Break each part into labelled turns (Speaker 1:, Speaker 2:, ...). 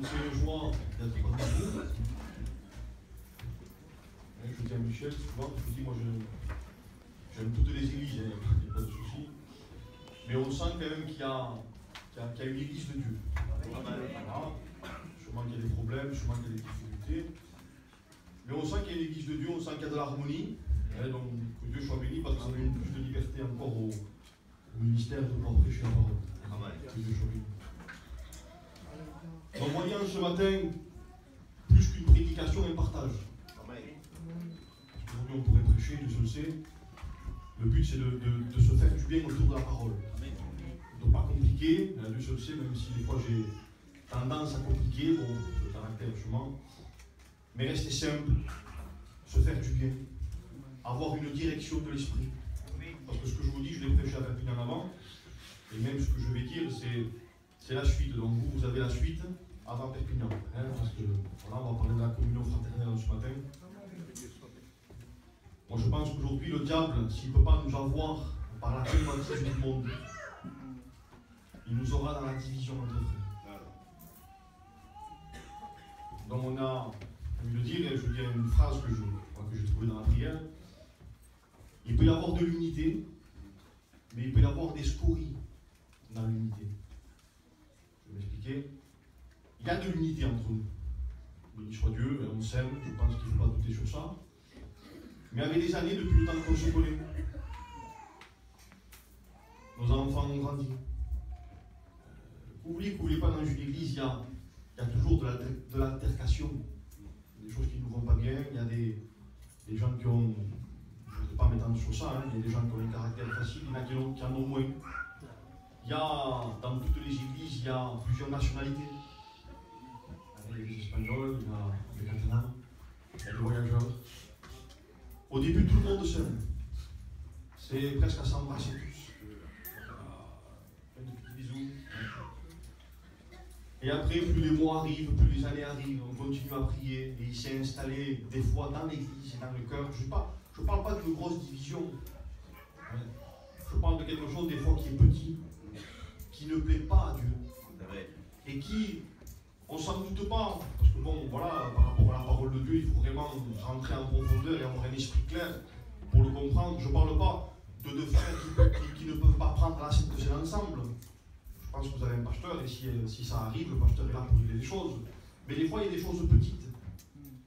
Speaker 1: c'est une joie d'être parmi vous. Je dis à Michel, souvent, je vous dis, moi j'aime toutes les églises, il n'y a pas de souci. Mais on sent quand même qu'il y a une église de Dieu. Voilà. Sûrement qu'il y a des problèmes, sûrement qu'il y a des difficultés. Mais on sent qu'il y a une église de Dieu, on sent qu'il y a de l'harmonie. Donc que Dieu soit béni parce qu'on a eu plus de liberté encore au ministère de pouvoir prêcher la parole. Que Dieu soit béni. Donc voyons ce matin, plus qu'une prédication, un partage. Aujourd'hui on pourrait prêcher, Dieu le sait. Le but c'est de se faire du bien autour de la parole. De ne pas compliquer, Dieu le sait, même si des fois j'ai tendance à compliquer, bon, le caractère sûrement. Mais rester simple, se faire du bien, avoir une direction de l'esprit. Parce que ce que je vous dis, je l'ai prêché à Perpignan avant, et même ce que je vais dire, c'est la suite. Donc vous avez la suite avant Perpignan. Parce que voilà, on va parler de la communion fraternelle ce matin. Moi je pense qu'aujourd'hui, le diable, s'il ne peut pas nous avoir par la convoitise du monde, il nous aura dans la division entre frères. Donc on a envie de dire, et je vous dis une phrase que j'ai trouvée dans la prière, il peut y avoir de l'unité, mais il peut y avoir des scories dans l'unité. Je vais m'expliquer. Il y a de l'unité entre nous. Béni soit Dieu, on s'aime, je pense qu'il ne faut pas douter sur ça. Mais avec les années, depuis le temps qu'on se connaît, nos enfants ont grandi. Oubliez que vous ne voulez pas dans une église, il y a toujours de l'altercation. Des choses qui ne nous vont pas bien, il y a des gens qui ont, je ne vais pas m'étendre sur ça, il y a des gens qui ont un caractère facile, il y en a qui en ont moins. Il y a, dans toutes les églises, il y a plusieurs nationalités. Il y a des Espagnols, il y a des Catalans, il y a des voyageurs. Au début, tout le monde s'aime. C'est presque à s'embrasser tous. Plein de petits bisous. Et après, plus les mois arrivent, plus les années arrivent, on continue à prier. Et il s'est installé des fois dans l'église et dans le cœur. Je ne parle pas d'une grosse division. Je parle de quelque chose des fois qui est petit, qui ne plaît pas à Dieu. Et qui, on ne s'en doute pas. Parce que bon, voilà, par rapport à la parole de Dieu, il faut vraiment rentrer en profondeur et avoir un esprit clair pour le comprendre. Je ne parle pas de deux frères qui ne peuvent pas prendre la Sainte Seine ensemble. Je pense que vous avez un pasteur et si ça arrive, le pasteur est là pour régler les choses. Mais des fois, il y a des choses petites.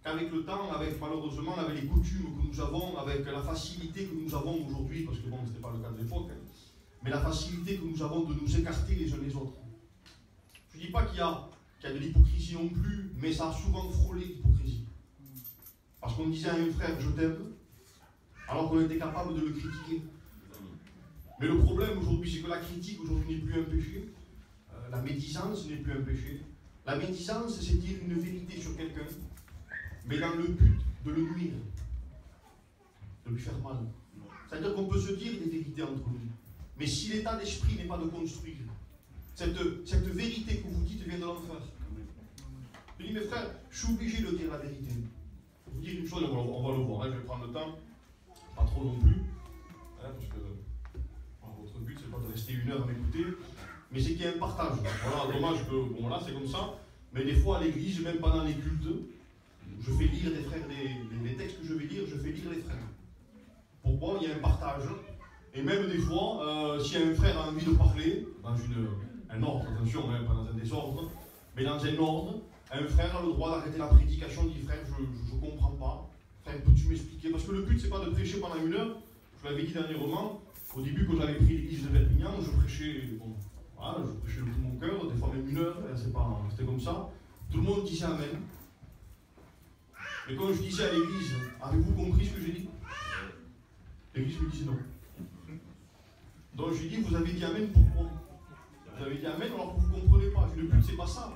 Speaker 1: Qu'avec le temps, malheureusement, avec les coutumes que nous avons, avec la facilité que nous avons aujourd'hui, parce que bon, ce n'était pas le cas de l'époque, mais la facilité que nous avons de nous écarter les uns les autres. Je ne dis pas qu'il y a de l'hypocrisie non plus, mais ça a souvent frôlé l'hypocrisie. Parce qu'on disait à un frère, je t'aime, alors qu'on était capable de le critiquer. Mais le problème aujourd'hui, c'est que la critique aujourd'hui n'est plus un péché. La médisance n'est plus un péché. La médisance, c'est dire une vérité sur quelqu'un, mais dans le but de le nuire, de lui faire mal. C'est-à-dire qu'on peut se dire des vérités entre nous. Mais si l'état d'esprit n'est pas de construire, cette vérité que vous dites vient de l'enfer. Je dis, mes frères, je suis obligé de dire la vérité. Je vais vous dire une chose, on va le voir, je vais prendre le temps, pas trop non plus, parce que votre but, c'est pas de rester une heure à m'écouter, mais c'est qu'il y a un partage. Voilà, dommage que, bon voilà, c'est comme ça, mais des fois à l'église, même pendant les cultes, je fais lire des frères, les textes que je vais lire, je fais lire les frères. Pourquoi? Il y a un partage. Et même des fois, si un frère a envie de parler, dans un ordre, attention, pas dans un désordre, mais dans un ordre, un frère a le droit d'arrêter la prédication, dit frère, je ne comprends pas. Frère, peux-tu m'expliquer? Parce que le but, c'est pas de prêcher pendant une heure. Je l'avais dit dernièrement, au début, quand j'avais pris l'église de Perpignan, je prêchais, bon, voilà, je prêchais le bout de mon cœur, des fois même une heure, c'était comme ça. Tout le monde disait Amen. Et quand je disais à l'église, avez-vous compris ce que j'ai dit? L'église me disait non. Donc je lui dis, vous avez dit Amen, pourquoi? Vous avez dit Amen alors que vous ne comprenez pas. Le but, c'est pas ça.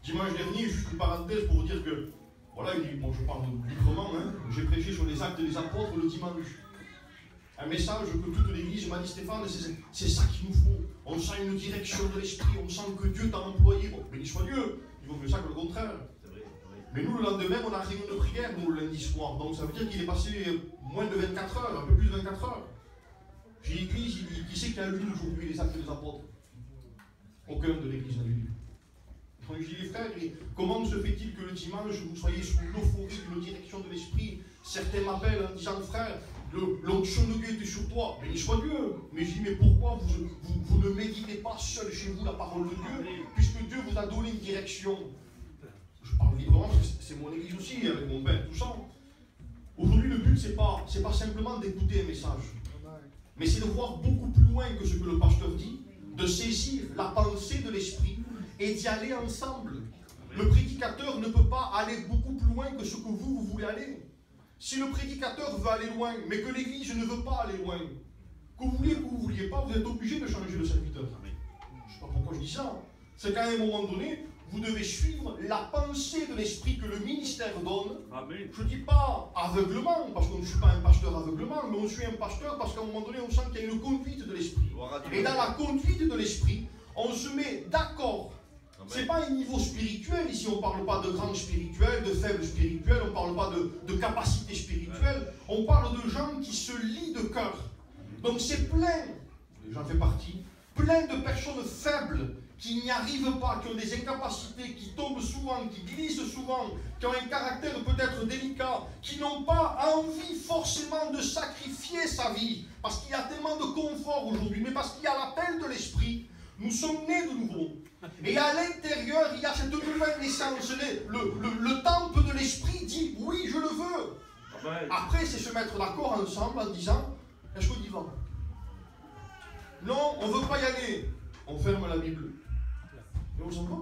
Speaker 1: Dimanche dernier, juste une parenthèse pour vous dire que, voilà, bon, je parle librement, j'ai prêché sur les actes des apôtres le dimanche. Un message que toute l'église m'a dit, Stéphane, c'est ça qu'il nous faut. On sent une direction de l'esprit, on sent que Dieu t'a employé. Bon, béni soit Dieu, il vaut mieux ça que le contraire. Mais nous, le lendemain, on a réunion de prière, nous, le lundi soir. Donc ça veut dire qu'il est passé moins de 24 heures, un peu plus de 24 heures. J'ai l'église, qui sait qu'il y a lu aujourd'hui les actes des apôtres? Aucun de l'église n'a lu. Quand je dis les frères, comment se fait-il que le dimanche, vous soyez sous l'euphorie d'une direction de l'esprit? Certains m'appellent en disant, frère, l'onction de Dieu était sur toi. Béni soit Dieu. Mais je dis, mais pourquoi vous ne méditez pas seul chez vous la parole de Dieu, puisque Dieu vous a donné une direction? Je parle librement, c'est mon église aussi, avec mon père, tout ça. Aujourd'hui, le but, c'est pas simplement d'écouter un message, mais c'est de voir beaucoup plus loin que ce que le pasteur dit, de saisir la pensée de l'esprit et d'y aller ensemble. Le prédicateur ne peut pas aller beaucoup plus loin que ce que vous voulez aller. Si le prédicateur veut aller loin, mais que l'église ne veut pas aller loin, que vous vouliez ou que vous ne vouliez pas, vous êtes obligé de changer de serviteur. Je ne sais pas pourquoi je dis ça. C'est qu'à un moment donné, vous devez suivre la pensée de l'esprit que le ministère donne. Amen. Je ne dis pas aveuglement, parce qu'on ne suit pas un pasteur aveuglement, mais on suit un pasteur parce qu'à un moment donné, on sent qu'il y a une conduite de l'esprit. Et dans la conduite de l'esprit, on se met d'accord. Ce n'est pas un niveau spirituel, ici on ne parle pas de grand spirituel, de faible spirituel, on ne parle pas de capacité spirituelle, on parle de gens qui se lient de cœur. Donc c'est plein, j'en fais partie, plein de personnes faibles qui n'y arrivent pas, qui ont des incapacités, qui tombent souvent, qui glissent souvent, qui ont un caractère peut-être délicat, qui n'ont pas envie forcément de sacrifier sa vie, parce qu'il y a tellement de confort aujourd'hui, mais parce qu'il y a l'appel de l'esprit. Nous sommes nés de nouveau. Et à l'intérieur, il y a cette nouvelle naissance. Le temple de l'esprit dit, oui, je le veux. Après, c'est se mettre d'accord ensemble en disant, est-ce qu'on y va? Non, on ne veut pas y aller. On ferme la Bible. Et on s'en va.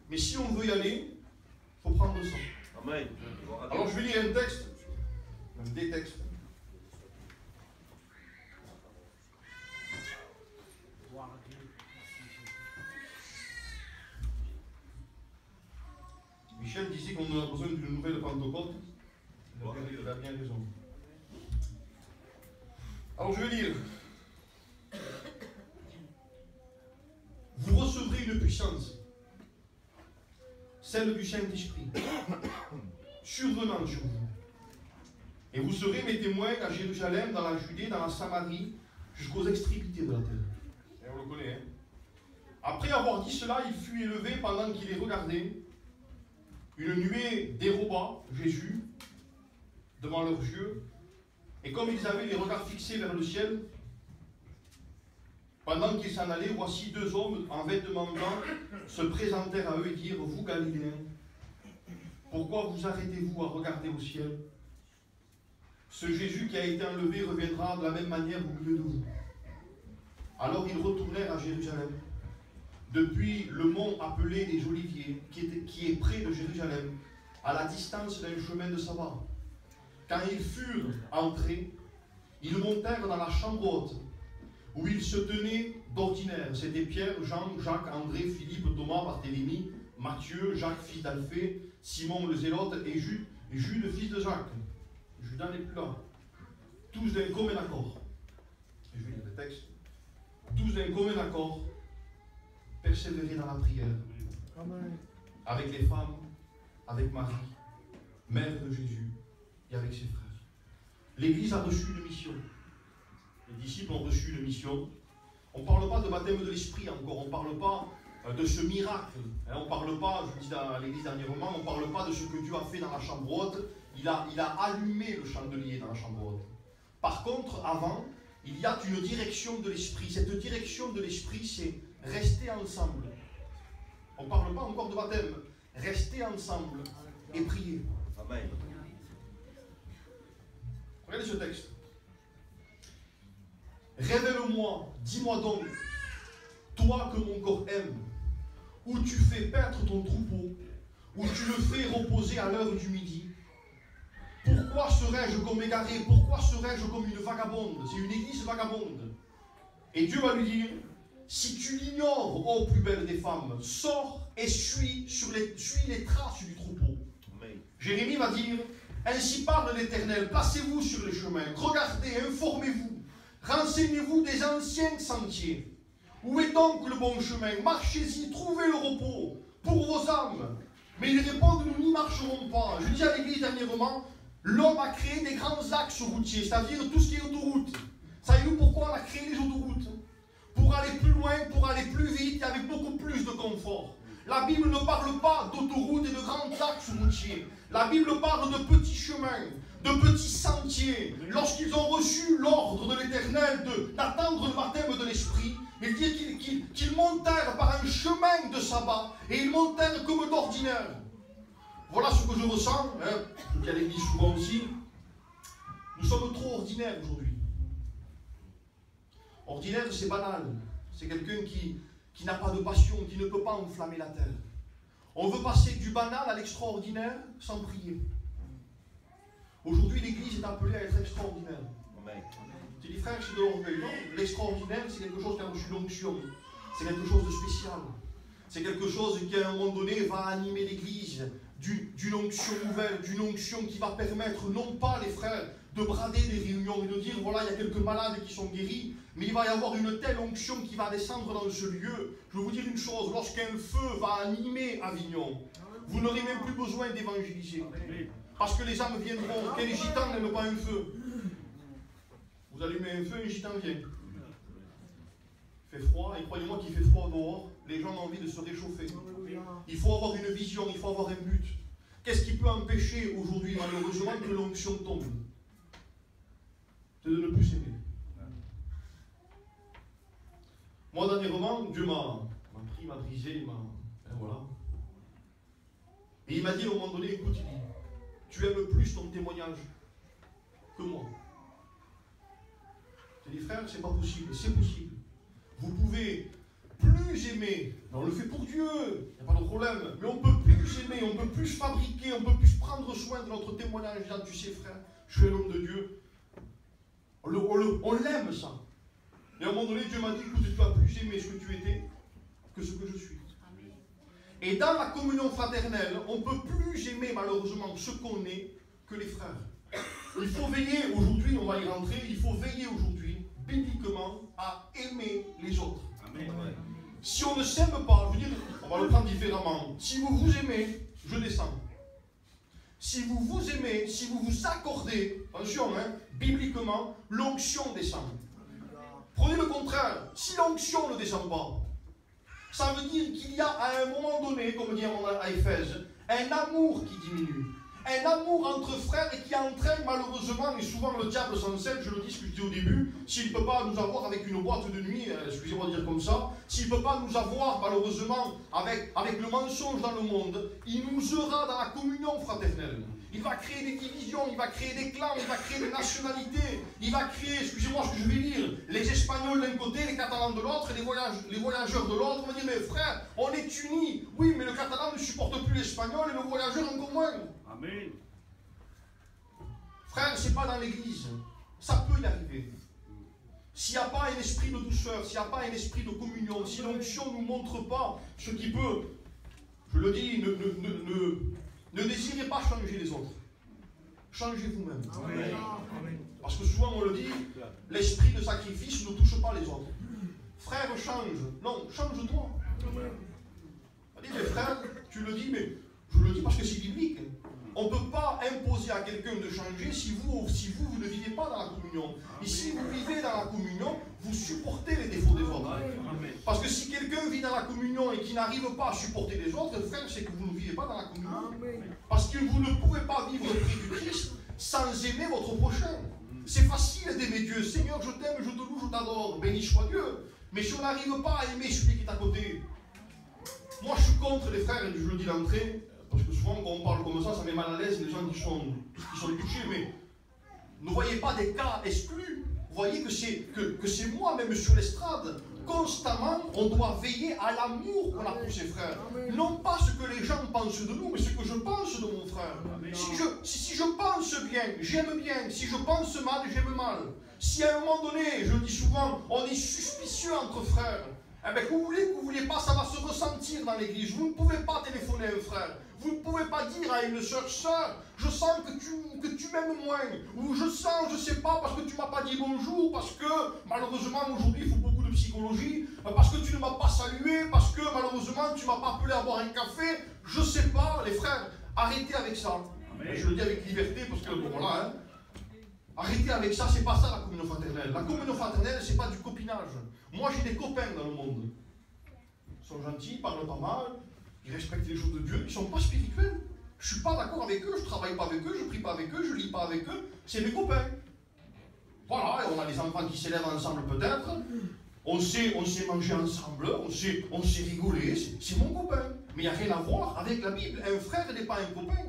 Speaker 1: Mais si on veut y aller, il faut prendre le sang. Amen. Alors je vais lire un texte, même des textes. Michel disait qu'on a besoin d'une nouvelle Pentecôte. Il a bien raison. Alors je vais lire. Vous recevrez une puissance, celle du Saint-Esprit, survenant sur vous. Et vous serez mes témoins à Jérusalem, dans la Judée, dans la Samarie, jusqu'aux extrémités de la terre. Et on le connaît, hein. Après avoir dit cela, il fut élevé pendant qu'il les regardait. Une nuée déroba Jésus devant leurs yeux, et comme ils avaient les regards fixés vers le ciel, pendant qu'ils s'en allaient, voici deux hommes en vêtements blancs se présentèrent à eux et dirent, vous Galiléens, pourquoi vous arrêtez-vous à regarder au ciel? Ce Jésus qui a été enlevé reviendra de la même manière au milieu de vous. Alors ils retournèrent à Jérusalem, depuis le mont appelé des Oliviers, qui est près de Jérusalem, à la distance d'un chemin de sabbat. Quand ils furent entrés, ils montèrent dans la chambre haute, où ils se tenaient d'ordinaire. C'était Pierre, Jean, Jacques, André, Philippe, Thomas, Barthélemy, Matthieu, Jacques, fils d'Alphée, Simon le Zélote et Jude, fils de Jacques. Judas n'est plus là. Tous d'un commun accord. Je vais lire le texte. Tous d'un commun accord, persévérer dans la prière. Amen. Avec les femmes, avec Marie, mère de Jésus, et avec ses frères. L'Église a reçu une mission. Les disciples ont reçu une mission. On ne parle pas de baptême de l'esprit encore, on ne parle pas de ce miracle. On ne parle pas, je vous dis à l'église dernièrement, on ne parle pas de ce que Dieu a fait dans la chambre haute. Il a allumé le chandelier dans la chambre haute. Par contre, avant, il y a une direction de l'esprit. Cette direction de l'esprit, c'est rester ensemble. On ne parle pas encore de baptême. Rester ensemble et prier. Amen. Regardez ce texte. Révèle-moi, dis-moi donc, toi que mon corps aime, où tu fais paître ton troupeau, où tu le fais reposer à l'heure du midi. Pourquoi serais-je comme égaré? Pourquoi serais-je comme une vagabonde? C'est une église vagabonde. Et Dieu va lui dire, si tu l'ignores, ô plus belle des femmes, sors et suis les traces du troupeau. Amen. Jérémie va dire, ainsi parle l'Éternel, placez-vous sur les chemins, regardez, informez-vous. Renseignez-vous des anciens sentiers. Où est donc le bon chemin? Marchez-y, trouvez le repos pour vos âmes. Mais ils répondent, nous n'y marcherons pas. Je dis à l'église dernièrement, l'homme a créé des grands axes routiers, c'est-à-dire tout ce qui est autoroute. Savez-vous pourquoi on a créé les autoroutes? Pour aller plus loin, pour aller plus vite et avec beaucoup plus de confort. La Bible ne parle pas d'autoroutes et de grands axes routiers. La Bible parle de petits chemins, de petits sentiers. Lorsqu'ils ont reçu l'ordre de l'Éternel d'attendre le baptême de l'Esprit, il dit qu'ils montèrent par un chemin de sabbat et ils montèrent comme d'ordinaire. Voilà ce que je ressens, je dis à l'église souvent aussi. Nous sommes trop ordinaires aujourd'hui. Ordinaire, c'est banal. C'est quelqu'un qui n'a pas de passion, qui ne peut pas enflammer la terre. On veut passer du banal à l'extraordinaire sans prier. Aujourd'hui, l'Église est appelée à être extraordinaire. Tu dis, frère, c'est de l'orgueil. Non, l'extraordinaire, c'est quelque chose qui a reçu l'onction. C'est quelque chose de spécial. C'est quelque chose qui, à un moment donné, va animer l'Église d'une onction nouvelle, d'une onction qui va permettre, non pas, les frères, de brader des réunions et de dire, voilà, il y a quelques malades qui sont guéris, mais il va y avoir une telle onction qui va descendre dans ce lieu. Je vais vous dire une chose, lorsqu'un feu va animer Avignon, vous n'aurez même plus besoin d'évangéliser. Parce que les âmes viendront. Quel gitan n'aime pas un feu? Vous allumez un feu, un gitan vient. Il fait froid, et croyez-moi qu'il fait froid dehors, les gens ont envie de se réchauffer. Il faut avoir une vision, il faut avoir un but. Qu'est-ce qui peut empêcher aujourd'hui, malheureusement, que l'onction tombe? C'est de ne plus s'aimer. Moi, dernièrement, Dieu m'a pris, m'a brisé, voilà. Et il m'a dit à un moment donné, écoute, tu aimes plus ton témoignage que moi. J'ai dit, frère, c'est pas possible, c'est possible. Vous pouvez plus aimer, on le fait pour Dieu, il n'y a pas de problème, mais on peut plus aimer, on peut plus fabriquer, on peut plus prendre soin de notre témoignage. Tu sais, frère, je suis un homme de Dieu. On l'aime, ça. Et à un moment donné, Dieu m'a dit, écoute, tu vas plus aimer ce que tu étais que ce que je suis. Et dans la communion fraternelle, on ne peut plus aimer malheureusement ce qu'on est que les frères. Il faut veiller aujourd'hui, on va y rentrer, il faut veiller aujourd'hui, bibliquement, à aimer les autres. Amen. Si on ne s'aime pas, je veux dire, on va le prendre différemment. Si vous vous aimez, je descends. Si vous vous aimez, si vous vous accordez, attention, bibliquement, l'onction descend. Prenez le contraire, si l'onction ne descend pas, ça veut dire qu'il y a à un moment donné, comme dit à Éphèse, un amour qui diminue. Un amour entre frères et qui entraîne malheureusement, et souvent le diable s'en sert, je le dis ce que je dis au début, s'il ne peut pas nous avoir avec une boîte de nuit, excusez-moi de dire comme ça, s'il ne peut pas nous avoir malheureusement avec le mensonge dans le monde, il nous aura dans la communion fraternelle. Il va créer des divisions, il va créer des clans, il va créer des nationalités, il va créer, excusez-moi ce que je vais dire, les Espagnols d'un côté, les Catalans de l'autre, et les voyageurs de l'autre. On va dire, mais frère, on est unis. Oui, mais le Catalan ne supporte plus l'Espagnol et le voyageur encore moins. Amen. Frère, c'est pas dans l'église. Ça peut y arriver. S'il n'y a pas un esprit de douceur, s'il n'y a pas un esprit de communion, si l'onction ne nous montre pas ce qui peut, je le dis, ne désirez pas changer les autres. Changez vous-même. Parce que souvent on le dit, l'esprit de sacrifice ne touche pas les autres. Frère, change. Non, change-toi. Mais frère, tu le dis, mais je le dis parce que c'est biblique. On ne peut pas imposer à quelqu'un de changer si vous ne vivez pas dans la communion. Et si vous vivez dans la communion, vous supportez les défauts des autres. Parce que si quelqu'un vit dans la communion et qui n'arrive pas à supporter les autres, frère, c'est que vous ne vivez pas dans la communion. Parce que vous ne pouvez pas vivre près du Christ sans aimer votre prochain. C'est facile d'aimer Dieu. Seigneur, je t'aime, je te loue, je t'adore. Béni soit Dieu. Mais si on n'arrive pas à aimer celui qui est à côté, moi je suis contre les frères, et je le dis d'entrée, parce que souvent quand on parle comme ça met mal à l'aise les gens qui sont touchés, mais ne voyez pas des cas exclus. Vous voyez que c'est moi, même sur l'estrade, constamment, on doit veiller à l'amour qu'on a pour ses frères. Non pas ce que les gens pensent de nous, mais ce que je pense de mon frère. Si je pense bien, j'aime bien. Si je pense mal, j'aime mal. Si à un moment donné, je le dis souvent, on est suspicieux entre frères, eh bien, que vous voulez, que vous ne voulez pas, ça va se ressentir dans l'église. Vous ne pouvez pas téléphoner à un frère. Vous ne pouvez pas dire à une sœur, je sens que tu m'aimes moins. Ou je sens, je ne sais pas, parce que tu ne m'as pas dit bonjour, parce que malheureusement aujourd'hui il faut beaucoup de psychologie, parce que tu ne m'as pas salué, parce que malheureusement tu ne m'as pas appelé à boire un café. Je ne sais pas, les frères, arrêtez avec ça. Je le dis avec liberté, parce que bon, voilà, arrêtez avec ça, c'est pas ça la communion fraternelle. La communion fraternelle, c'est pas du copinage. Moi j'ai des copains dans le monde. Ils sont gentils, ils parlent pas mal. ils respectent les choses de Dieu, ils ne sont pas spirituels. Je ne suis pas d'accord avec eux, je ne travaille pas avec eux, je ne prie pas avec eux, je ne lis pas avec eux, c'est mes copains. Voilà, et on a les enfants qui s'élèvent ensemble peut-être, on sait manger ensemble, on sait rigoler, c'est mon copain. Mais il n'y a rien à voir avec la Bible, un frère n'est pas un copain.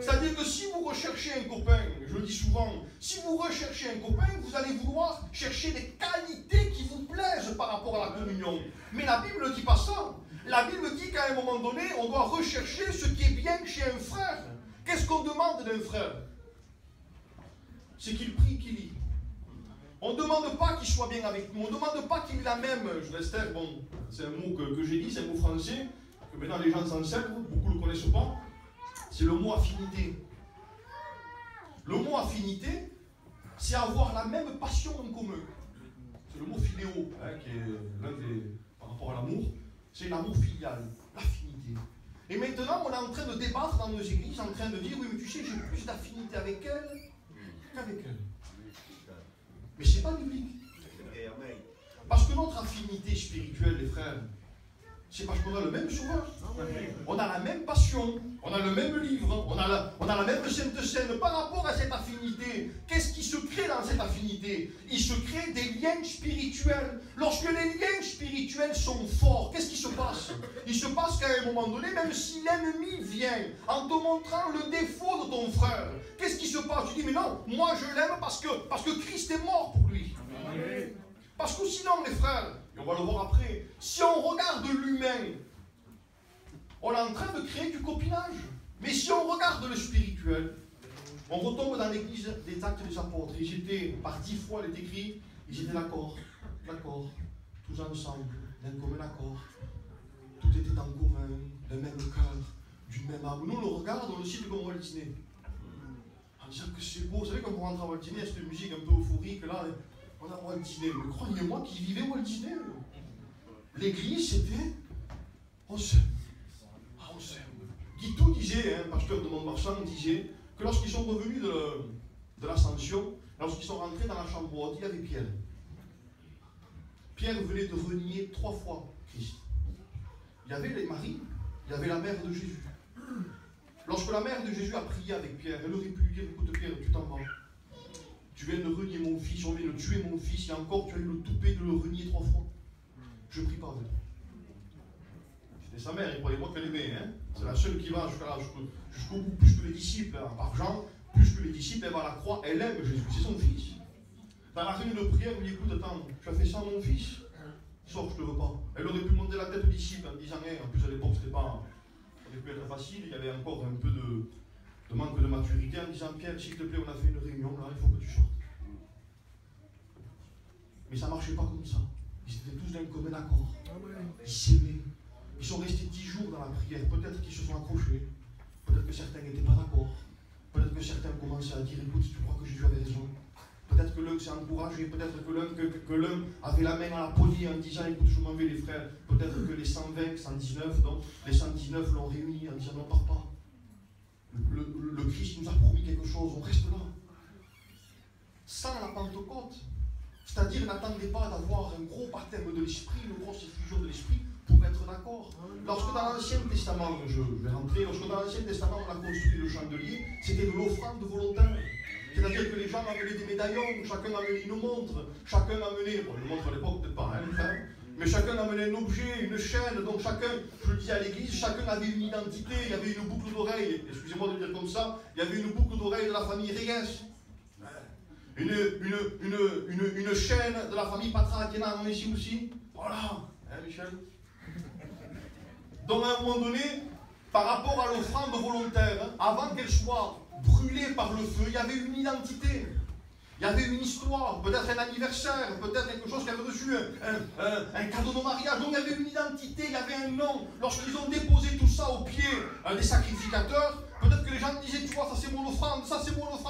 Speaker 1: C'est-à-dire que si vous recherchez un copain, je le dis souvent, si vous recherchez un copain, vous allez vouloir chercher des qualités qui vous plaisent par rapport à la communion. Mais la Bible ne dit pas ça. La Bible dit qu'à un moment donné, on doit rechercher ce qui est bien chez un frère. Qu'est-ce qu'on demande d'un frère? C'est qu'il prie, qu'il lit. On ne demande pas qu'il soit bien avec nous, on ne demande pas qu'il ait la même, je laisse taire, bon, c'est un mot que j'ai dit, c'est un mot français, que maintenant les gens s'en servent, beaucoup ne le connaissent pas, c'est le mot affinité. Le mot affinité, c'est avoir la même passion en commun. C'est le mot philéo, hein, qui est l'un des, par rapport à l'amour, c'est l'amour filial, l'affinité. Et maintenant, on est en train de débattre dans nos églises, en train de dire, oui, mais tu sais, j'ai plus d'affinité avec elle qu'avec elle. Mais ce n'est pas biblique. Parce que notre affinité spirituelle, les frères, c'est parce qu'on a le même sauveur. On a la même passion, on a le même livre, on a la même Sainte Seine. Par rapport à cette affinité, qu'est-ce qui se crée dans cette affinité? Il se crée des liens spirituels. Lorsque les liens spirituels sont forts, qu'est-ce qui se passe? Il se passe qu'à un moment donné, même si l'ennemi vient en te montrant le défaut de ton frère, qu'est-ce qui se passe? Tu dis, mais non, moi je l'aime parce que Christ est mort pour lui. Parce que sinon, les frères, et on va le voir après, si on regarde l'humain, on est en train de créer du copinage. Mais si on regarde le spirituel, on retombe dans l'église des Actes des Apôtres. Ils étaient, par 10 fois, il est écrit, ils étaient d'accord, tous ensemble, d'un commun accord. Tout était en commun, le même cœur, du même âme. Nous, on le regarde, on le cite comme Walt Disney. En disant que c'est beau, vous savez, quand on rentre à Walt Disney, cette musique un peu euphorique, là, on a Walt Disney. Mais croyez-moi qui vivait Walt Disney. L'église, c'était, on s'aime. On s'aime. Guitou disait, pasteur de Montmarsan, disait que lorsqu'ils sont revenus de l'Ascension, lorsqu'ils sont rentrés dans la chambre haute, il y avait Pierre. Pierre venait de renier 3 fois Christ. Il y avait les Marie, il y avait la mère de Jésus. Lorsque la mère de Jésus a prié avec Pierre, elle aurait pu lui dire, écoute Pierre, tu t'en vas. Tu viens de renier mon fils, on vient de tuer mon fils, et encore tu as eu le toupet de le renier 3 fois. Je ne prie pas avec toi. C'était sa mère, et croyez-moi qu'elle aimait. C'est la seule qui va jusqu'au bout, plus que les disciples. Par Jean, plus que les disciples, elle va à la croix, elle aime Jésus, c'est son fils. Dans la réunion de prière, elle lui dit, écoute, attends, tu as fait ça à mon fils? Sors, je ne te veux pas. Elle aurait pu monter la tête au disciple en disant, en plus à l'époque, c'était pas, ça aurait pu être facile, il y avait encore un peu de manque de maturité, en disant, Pierre, s'il te plaît, on a fait une réunion, là, il faut que tu sortes. Mais ça ne marchait pas comme ça. Ils étaient tous d'un commun accord. Ils s'aimaient. Ils sont restés 10 jours dans la prière. Peut-être qu'ils se sont accrochés. Peut-être que certains n'étaient pas d'accord. Peut-être que certains commençaient à dire, écoute, tu crois que Jésus avait raison. Peut-être que l'un s'est encouragé. Peut-être que l'un avait la main à la poignée en disant, écoute, je m'en vais les frères. Peut-être que les 120, 119, donc les 119 l'ont réuni en disant, non, pars pas. Le Christ nous a promis quelque chose, on reste là. Sans la Pentecôte, c'est-à-dire n'attendez pas d'avoir un gros baptême de l'esprit, une grosse effusion de l'esprit pour être d'accord. Lorsque dans l'Ancien Testament, je vais rentrer, lorsque dans l'Ancien Testament on a construit le chandelier, c'était de l'offrande volontaire. C'est-à-dire que les gens amenaient des médaillons, chacun amenait une montre, chacun amenait, bon une montre à l'époque peut-être pas, mais chacun amenait un objet, une chaîne, donc chacun, je le dis à l'église, chacun avait une identité, il y avait une boucle d'oreille, excusez-moi de le dire comme ça, il y avait une boucle d'oreille de la famille Reyes. Une chaîne de la famille Patra qui est là, ici aussi. Voilà, Michel. Donc à un moment donné, par rapport à l'offrande volontaire, avant qu'elle soit brûlée par le feu, il y avait une identité. Il y avait une histoire, peut-être un anniversaire, peut-être quelque chose qui avait reçu un cadeau de mariage. Donc il y avait une identité, il y avait un nom. Lorsqu'ils ont déposé tout ça au pied des sacrificateurs, peut-être que les gens disaient, tu vois, ça c'est mon offrande,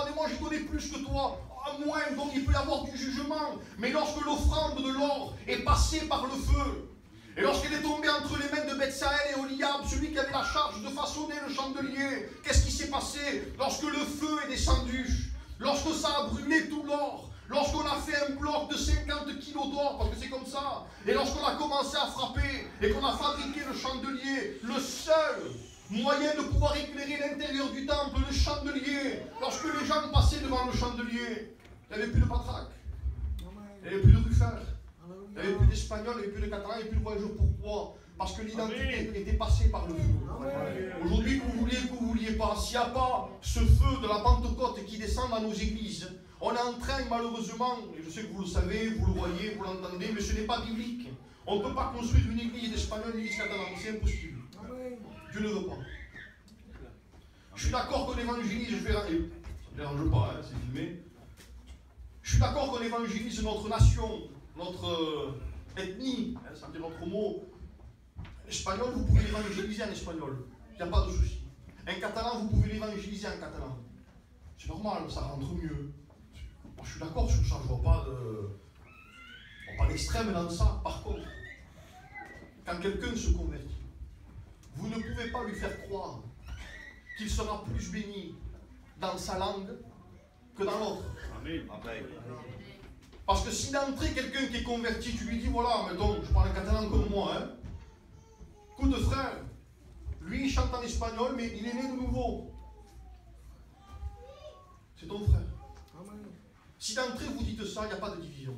Speaker 1: et moi j'ai donné plus que toi. À moins, donc il peut y avoir du jugement. Mais lorsque l'offrande de l'or est passée par le feu, et lorsqu'elle est tombée entre les mains de Bethsaël et Oliab, celui qui avait la charge de façonner le chandelier, qu'est-ce qui s'est passé? Lorsque le feu est descendu, lorsque ça a brûlé tout l'or, Lorsqu'on a fait un bloc de 50 kilos d'or, parce que c'est comme ça, et lorsqu'on a commencé à frapper, et qu'on a fabriqué le chandelier, le seul moyen de pouvoir éclairer l'intérieur du temple, le chandelier, lorsque les gens passaient devant le chandelier, il n'y avait plus de patraque, il n'y avait plus de ruffins, il n'y avait plus d'espagnol, il n'y avait plus de catalan, il n'y avait plus de voyageurs. Pourquoi? Parce que l'identité était passée par le feu. Aujourd'hui, que vous vouliez, que vous ne vouliez pas, s'il n'y a pas ce feu de la Pentecôte qui descend dans nos églises, on est en train, malheureusement, et je sais que vous le savez, vous le voyez, vous l'entendez, mais ce n'est pas biblique. On ne peut pas construire une église d'espagnol, une église catalane, c'est impossible. Dieu ne veut pas. Je suis d'accord qu'on évangélise, ça ne me dérange pas, hein, c'est filmé. Je suis d'accord qu'on évangélise notre nation, notre ethnie, hein, ça veut dire notre mot. Espagnol, vous pouvez l'évangéliser en espagnol, il n'y a pas de souci. Un catalan, vous pouvez l'évangéliser en catalan. C'est normal, ça rentre mieux. Moi, je suis d'accord sur ça, je ne vois pas d'extrême dans ça. Par contre, quand quelqu'un se convertit, vous ne pouvez pas lui faire croire qu'il sera plus béni dans sa langue que dans l'autre. Amen. Parce que si d'entrée, quelqu'un qui est converti, tu lui dis, voilà, mettons, je parle un catalan comme moi, hein. Coup de frère, lui il chante en espagnol, mais il est né de nouveau. C'est ton frère. Si d'entrée vous dites ça, il n'y a pas de division.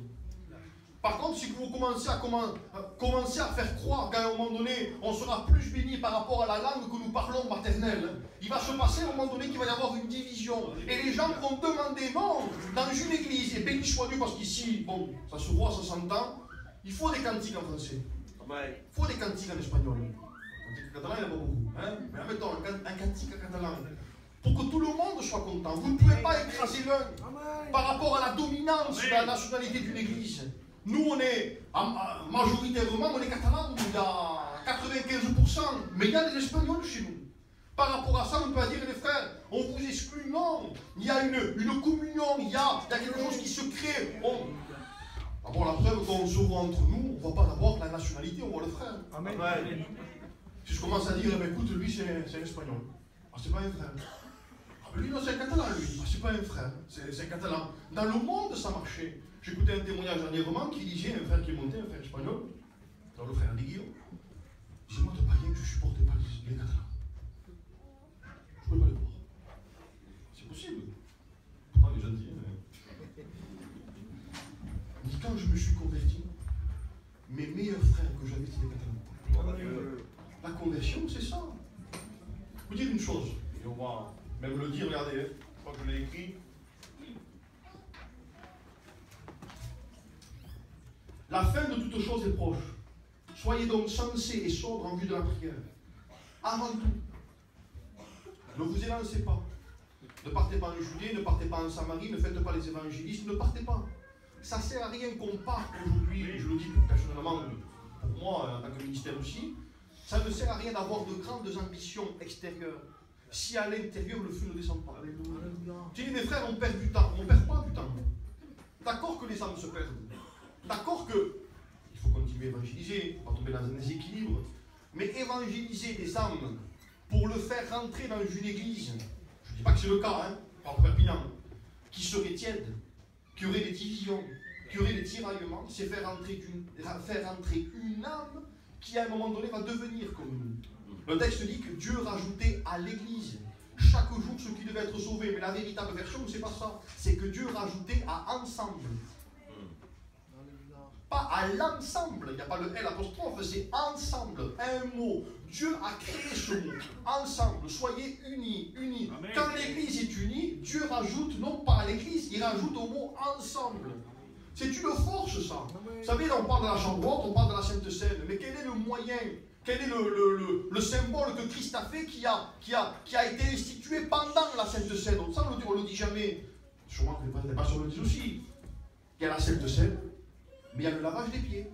Speaker 1: Par contre, si vous commencez à faire croire qu'à un moment donné, on sera plus béni par rapport à la langue que nous parlons maternelle, il va se passer à un moment donné qu'il va y avoir une division. Et les gens vont demander, non, dans une église, et béni soit Dieu, parce qu'ici, bon, ça se voit, ça s'entend, il faut des cantiques en français. Il faut des cantiques en espagnol. Un cantique en catalan, il n'y en a pas beaucoup. Hein? Mais admettons, un cantique en catalan. Pour que tout le monde soit content. Vous ne pouvez pas écraser l'un par rapport à la dominance de la nationalité d'une église. Nous, on est, majoritairement, on est catalans, il y a 95%, mais il y a des Espagnols chez nous. Par rapport à ça, on ne peut pas dire, les frères, on vous exclut, non. Il y a une communion, il y a quelque chose qui se crée. D'abord, la preuve, quand on se voit entre nous, on ne voit pas d'abord la nationalité, on voit le frère. Amen. Si je commence à dire, eh bien, écoute, lui, c'est un Espagnol. Ah, c'est pas un frère. Ah, lui, non, c'est un Catalan, lui. Ah, c'est pas un frère, c'est un Catalan. Dans le monde, ça marchait. J'écoutais un témoignage dernièrement qui disait, un frère qui est monté, un frère espagnol, dans le frère de Guillaume. Il disait, moi, de païen, je ne supportais pas les Catalans. Je ne pouvais pas les voir. C'est possible. Pourtant, il est gentil. Mais quand je me suis converti, mes meilleurs frères que j'avais, c'était les Catalans. La conversion, c'est ça. Je vous dire une chose, et on va même le dire, regardez, je crois que je l'ai écrit. La fin de toute chose est proche. Soyez donc sensés et sobres en vue de la prière. Avant tout, ne vous élancez pas. Ne partez pas en Judée, ne partez pas en Samarie, ne faites pas les évangélistes, ne partez pas. Ça ne sert à rien qu'on parte aujourd'hui, je le dis personnellement pour moi, en tant que ministère aussi, ça ne sert à rien d'avoir de grandes ambitions extérieures si à l'intérieur le feu ne descend pas. Tu dis, mes frères, on perd du temps. On ne perd pas du temps. D'accord que les âmes se perdent. D'accord qu'il faut continuer à évangéliser, pas tomber dans un déséquilibre, mais évangéliser des âmes pour le faire rentrer dans une église, je ne dis pas que c'est le cas, hein, par Perpignan, qui serait tiède, qui aurait des divisions, qui aurait des tiraillements, c'est faire rentrer une âme qui à un moment donné va devenir comme nous. Le texte dit que Dieu rajoutait à l'église chaque jour ce qui devait être sauvé, mais la véritable version, c'est pas ça, c'est que Dieu rajoutait à ensemble. Pas à l'ensemble, il n'y a pas le L apostrophe, c'est ensemble, un mot. Dieu a créé ce mot, ensemble, soyez unis, unis. Amen. Quand l'église est unie, Dieu rajoute, non pas à l'église, il rajoute au mot ensemble. C'est une force ça. Amen. Vous savez, là on parle de la chambre haute, on parle de la Sainte Seine, mais quel est le moyen, quel est le symbole que Christ a fait qui a été institué pendant la Sainte Seine? Ça on ne le dit jamais. Sûrement que les pasteurs le disent aussi. Il y a la Sainte Seine, mais il y a le lavage des pieds.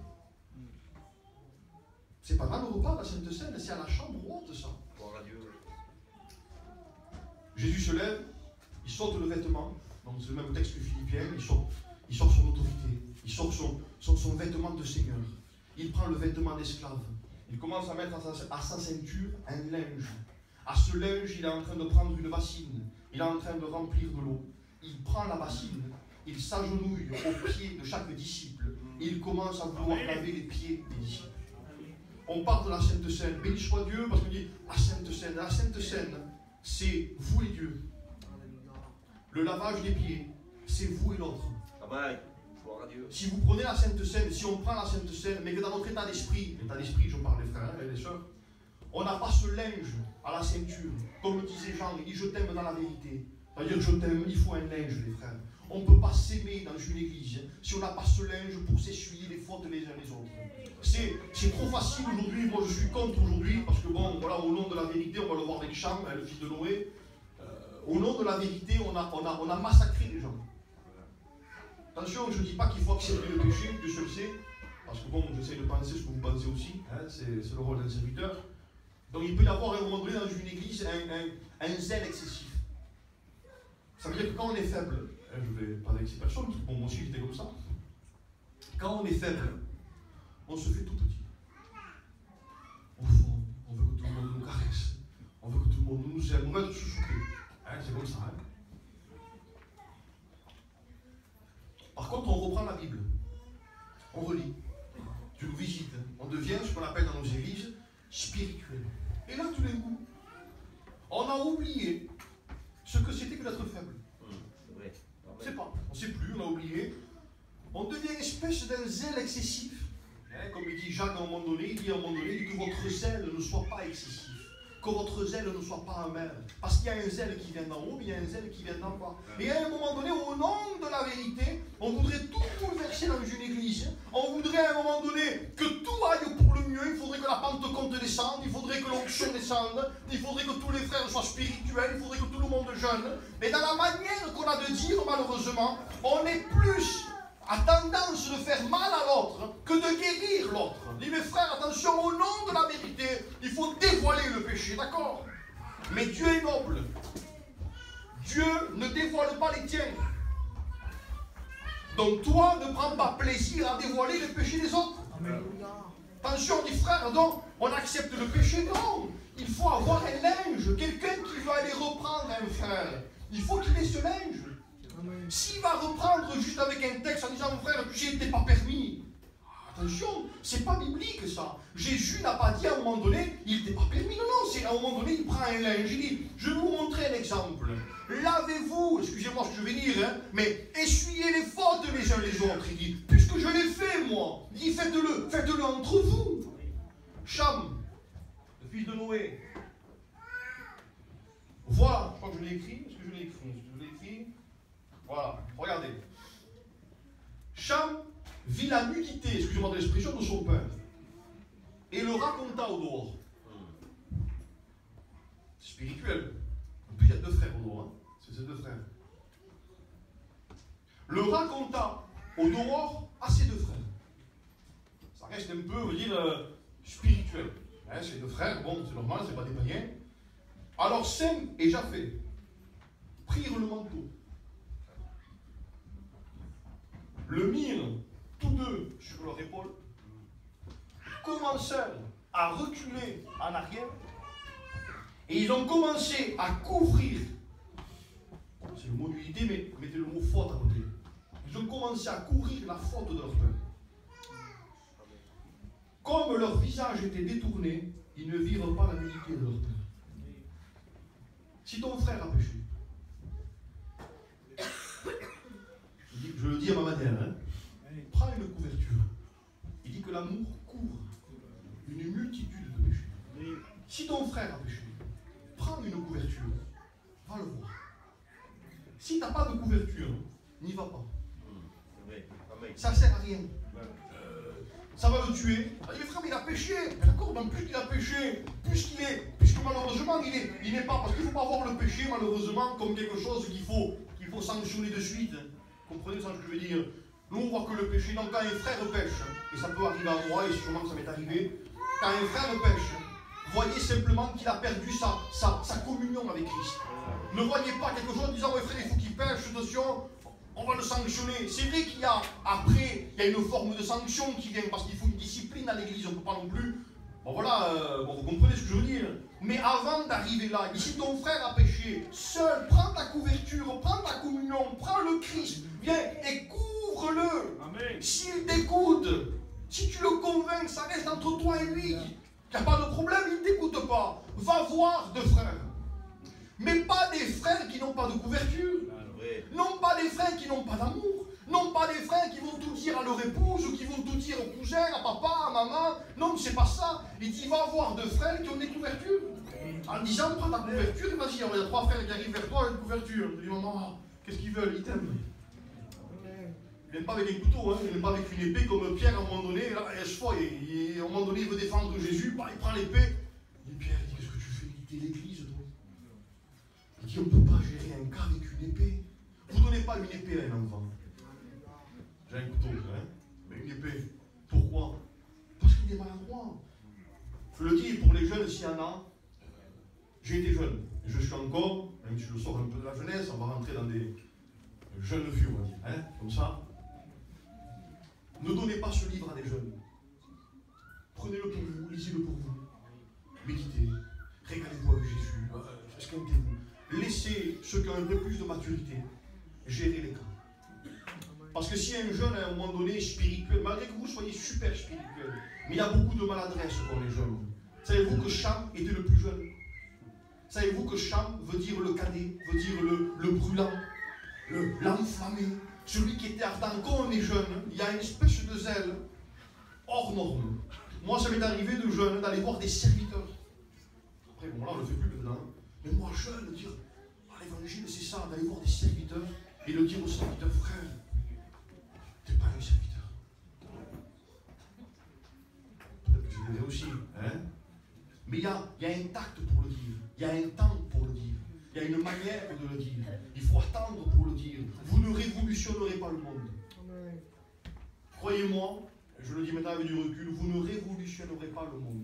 Speaker 1: C'est pas dans le repas de la Sainte Seine, c'est à la chambre haute ça. Jésus se lève, il saute le vêtement, donc c'est le même texte que Philippiens, il sort son autorité, il sort son vêtement de Seigneur. Il prend le vêtement d'esclave, il commence à mettre à sa ceinture un linge. À ce linge, il est en train de prendre une bassine, il est en train de remplir de l'eau. Il prend la bassine, il s'agenouille aux pieds de chaque disciple et il commence à vouloir laver les pieds des disciples. On parle de la Sainte Seine, béni soit Dieu, parce qu'on dit la Sainte Seine, c'est vous et Dieu. Le lavage des pieds, c'est vous et l'autre. Si vous prenez la Sainte Seine, si on prend la Sainte Seine, mais que dans notre état d'esprit, je parle des frères et des sœurs, on n'a pas ce linge à la ceinture, comme disait Jean, il dit je t'aime dans la vérité. C'est-à-dire je t'aime, il faut un linge les frères. On ne peut pas s'aimer dans une église si on n'a pas ce linge pour s'essuyer les fautes les uns les autres. C'est trop facile aujourd'hui, moi je suis contre aujourd'hui, parce que bon, voilà, au nom de la vérité, on va le voir avec Cham, le fils de Noé, au nom de la vérité, on a massacré les gens. Attention, je ne dis pas qu'il faut accepter le péché, Dieu seul sait, parce que bon, j'essaie de penser ce que vous pensez aussi, hein, c'est le rôle d'un serviteur. Donc il peut y avoir à un moment donné dans une église un zèle excessif. Ça veut dire que quand on est faible, hein, je vais parler avec ces personnes, parce que bon, moi aussi j'étais comme ça, quand on est faible, on se fait tout petit. Au fond, on veut que tout le monde nous caresse, on veut que tout le monde nous aime, on veut être chouchouté. Hein, c'est comme ça. Hein. Par contre, on reprend la Bible, on relit, Dieu nous visite, on devient ce qu'on appelle dans nos églises spirituel. Et là, tout d'un coup, on a oublié ce que c'était que d'être faible. On ne sait pas, on ne sait plus, on a oublié. On devient une espèce d'un zèle excessif. Hein, comme il dit Jacques à un moment donné, il dit que votre zèle ne soit pas excessif. Que votre zèle ne soit pas amer. Parce qu'il y a un zèle qui vient d'en haut, mais il y a un zèle qui vient d'en bas. Et à un moment donné, au nom de la vérité, on voudrait tout bouleverser dans une église. On voudrait à un moment donné que tout aille pour le mieux. Il faudrait que la Pentecôte descende, il faudrait que l'onction descende, il faudrait que tous les frères soient spirituels, il faudrait que tout le monde jeûne. Mais dans la manière qu'on a de dire, malheureusement, on est plus à tendance de faire mal à l'autre que de guérir l'autre. Dis mes frères, attention, au nom de la vérité, il faut dévoiler le péché, d'accord? Mais Dieu est noble. Dieu ne dévoile pas les tiens. Donc toi, ne prends pas plaisir à dévoiler les péchés des autres. Amen. Attention, dit frère, donc on accepte le péché, non. Il faut avoir un linge, quelqu'un qui veut aller reprendre un frère. Il faut qu'il ait ce linge. S'il va reprendre juste avec un texte en disant mon frère, le péché n'était pas permis. Attention, c'est pas biblique ça. Jésus n'a pas dit à un moment donné, il n'était pas permis. Non, non, c'est à un moment donné, il prend un linge, il dit, je vais vous montrer un exemple. Lavez-vous, excusez-moi ce que je vais dire, hein, mais essuyez les fautes les uns les autres. Il dit, puisque je l'ai fait moi. Il dit, faites-le entre vous. Cham, le fils de Noé. Voilà, je crois que je l'ai écrit. Est-ce que je l'ai écrit? Voilà, regardez. Cham vit la nudité, excusez-moi de l'expression, de son père. Et le raconta au dehors. C'est spirituel. En plus, il y a deux frères au dehors. Hein. C'est ces deux frères. Le raconta au dehors à ses deux frères. Ça reste un peu, on va dire, spirituel. Hein, ces deux frères, bon, c'est normal, c'est pas des païens. Alors Sem et Japheth prirent le manteau, le mirent tous deux sur leur épaule, commencèrent à reculer en arrière, et ils ont commencé à couvrir, c'est le mot d'unité, mais mettez le mot faute à côté, ils ont commencé à couvrir la faute de leur père. Comme leur visage était détourné, ils ne virent pas la nudité de leur père. Si ton frère a péché, je le dis à ma manière, hein, prends une couverture. Il dit que l'amour couvre une multitude de péchés. Si ton frère a péché, prends une couverture, va le voir. Si tu n'as pas de couverture, n'y va pas. Ça ne sert à rien. Ça va le tuer. Il dit, frère, mais il a péché. D'accord, donc plus qu'il a péché, puisque malheureusement, il n'est pas, parce qu'il ne faut pas voir le péché, malheureusement, comme quelque chose qu'il faut sanctionner de suite. Comprenez ça, ce que je veux dire? Nous, on voit que le péché, donc quand un frère pêche, et ça peut arriver à moi, et sûrement que ça m'est arrivé, quand un frère pêche, voyez simplement qu'il a perdu sa communion avec Christ. Ne voyez pas quelque chose en disant, ouais frère, il faut qu'il pêche, attention, on va le sanctionner. C'est vrai qu'il y a, après, il y a une forme de sanction qui vient, parce qu'il faut une discipline à l'église, on ne peut pas non plus. Bon voilà, vous comprenez ce que je veux dire. Mais avant d'arriver là, si ton frère a péché, seul, prends ta couverture, prends ta communion réunion, prends le Christ, viens et couvre-le. S'il t'écoute, si tu le convaincs, ça reste entre toi et lui. Il n'y a pas de problème, il ne t'écoute pas. Va voir deux frères. Mais pas des frères qui n'ont pas de couverture. Non pas des frères qui n'ont pas d'amour. Non pas des frères qui vont tout dire à leur épouse ou qui vont tout dire au cousin, à papa, à maman. Non, c'est pas ça. Il dit, va voir deux frères qui ont des couvertures. En disant, prends ta couverture et vas-y. Il y a trois frères qui arrivent vers toi avec une couverture. Il dit, maman, qu'est-ce qu'ils veulent? Ils t'aiment. Ils ne viennent pas avec un couteau, hein. Ils ne viennent pas avec une épée comme Pierre à un moment donné. Là, à un moment donné, il veut défendre Jésus. Bah, il prend l'épée. Il dit, Pierre, qu'est-ce que tu fais? T'es l'église, toi. Il dit, on ne peut pas gérer un cas avec une épée. Vous ne donnez pas une épée à un enfant. J'ai un couteau, hein, mais une épée. Pourquoi? Parce qu'il est maladroit. Je le dis pour les jeunes, s'il y en a. J'ai été jeune, et je suis encore, même si je sors un peu de la jeunesse, on va rentrer dans des jeunes vieux, on va dire, hein, comme ça. Ne donnez pas ce livre à des jeunes. Prenez-le pour vous, lisez-le pour vous. Méditez, régalez-vous avec Jésus, esquintez-vous. Laissez ceux qui ont un peu plus de maturité gérer les cas. Parce que si un jeune, à un moment donné, spirituel, malgré que vous soyez super spirituel, mais il y a beaucoup de maladresse pour les jeunes. Savez-vous que Cham était le plus jeune? Savez-vous que Cham veut dire le cadet, veut dire le brûlant, l'enflammé, celui qui était ardent? Quand on est jeune, il y a une espèce de zèle hors norme. Moi, ça m'est arrivé de jeune d'aller voir des serviteurs. Après, bon, là, on ne le fait plus maintenant. Mais moi, jeune, dire, l'évangile, c'est ça, d'aller voir des serviteurs et de dire aux serviteurs, frère, t'es pas un serviteur. Peut-être que je le dis aussi, hein? Mais il y a un tact pour le dire, il y a un temps pour le dire, il y a une manière de le dire. Il faut attendre pour le dire. Vous ne révolutionnerez pas le monde. Croyez-moi, je le dis maintenant avec du recul, vous ne révolutionnerez pas le monde.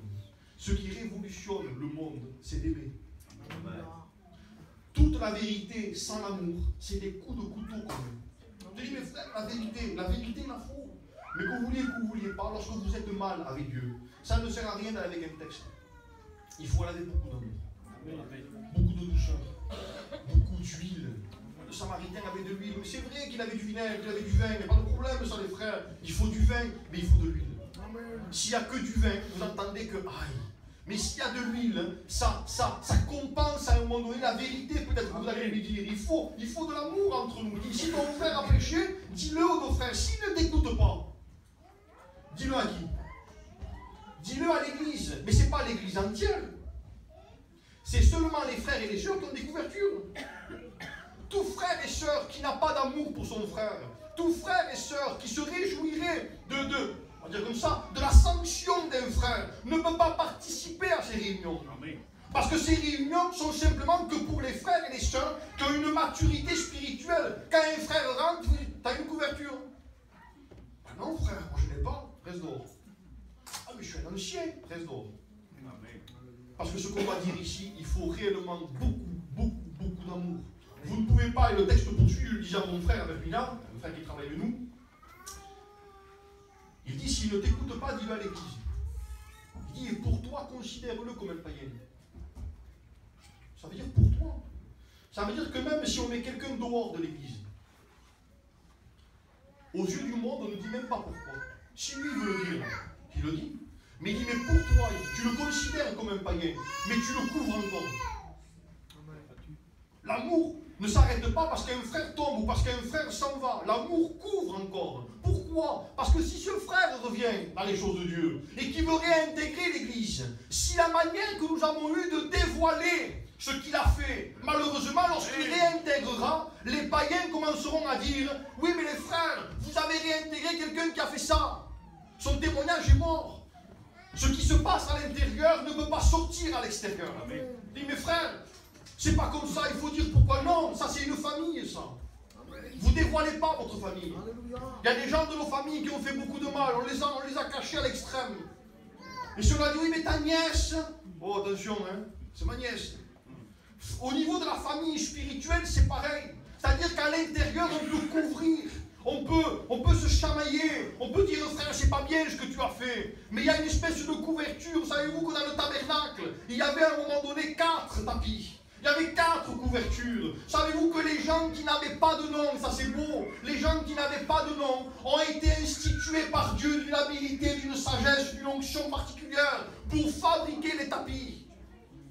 Speaker 1: Ce qui révolutionne le monde, c'est d'aimer. Toute la vérité sans l'amour, c'est des coups de couteau quand même. Je dis, mes frères, la vérité, il la faut. Mais que vous vouliez ou que vous ne vouliez pas, lorsque vous êtes mal avec Dieu, ça ne sert à rien d'aller avec un texte. Il faut aller avec beaucoup d'amour, beaucoup de douceur, beaucoup d'huile. Le Samaritain avait de l'huile. C'est vrai qu'il avait du vinaigre, qu'il avait du vin, mais pas de problème, ça, les frères. Il faut du vin, mais il faut de l'huile. S'il n'y a que du vin, vous entendez que aïe. Mais s'il y a de l'huile, ça compense à un moment donné la vérité. Peut-être que vous allez lui dire, il faut de l'amour entre nous. Il dit, si ton frère a péché, dis-le aux deux frères. S'il ne t'écoute pas, dis-le à qui? Dis-le à l'église. Mais ce n'est pas l'église entière. C'est seulement les frères et les sœurs qui ont des couvertures. Tout frère et sœur qui n'a pas d'amour pour son frère, tout frère et sœur qui se réjouirait on va dire comme ça, de la sanction d'un frère, ne peut pas participer à ces réunions. Parce que ces réunions sont simplement que pour les frères et les sœurs qui ont une maturité spirituelle. Quand un frère rentre, vous dites, t'as une couverture? Ben non frère, moi je n'ai pas, reste dehors. Ah mais je suis un ancien, reste dehors. Parce que ce qu'on va dire ici, il faut réellement beaucoup d'amour. Vous ne pouvez pas, et le texte poursuit, je le disais à mon frère à Perpignan, un frère qui travaille avec nous, il dit, s'il ne t'écoute pas, dis-le à l'église. Il dit, et pour toi, considère-le comme un païen. Ça veut dire pour toi. Ça veut dire que même si on met quelqu'un dehors de l'église, aux yeux du monde, on ne dit même pas pourquoi. Si lui veut le dire, il le dit. Mais il dit, mais pour toi, tu le considères comme un païen, mais tu le couvres encore. L'amour ne s'arrête pas parce qu'un frère tombe ou parce qu'un frère s'en va. L'amour couvre encore. Pourquoi? Parce que si ce frère revient dans les choses de Dieu et qu'il veut réintégrer l'église, si la manière que nous avons eue de dévoiler ce qu'il a fait, malheureusement, lorsqu'il réintégrera, les païens commenceront à dire, oui mais les frères, vous avez réintégré quelqu'un qui a fait ça. Son témoignage est mort. Ce qui se passe à l'intérieur ne peut pas sortir à l'extérieur. Dis mes frères, c'est pas comme ça, il faut dire pourquoi. Non, ça c'est une famille, ça. Vous ne dévoilez pas votre famille. Il y a des gens de nos familles qui ont fait beaucoup de mal, on les a cachés à l'extrême. Et si on a dit, oui mais ta nièce, oh attention, hein, c'est ma nièce. Au niveau de la famille spirituelle, c'est pareil. C'est-à-dire qu'à l'intérieur, on peut couvrir. On peut se chamailler, on peut dire frère c'est pas bien ce que tu as fait, mais il y a une espèce de couverture. Savez-vous que dans le tabernacle, il y avait à un moment donné 4 tapis. Il y avait 4 couvertures. Savez-vous que les gens qui n'avaient pas de nom, ça c'est beau, les gens qui n'avaient pas de nom ont été institués par Dieu d'une habilité, d'une sagesse, d'une onction particulière pour fabriquer les tapis.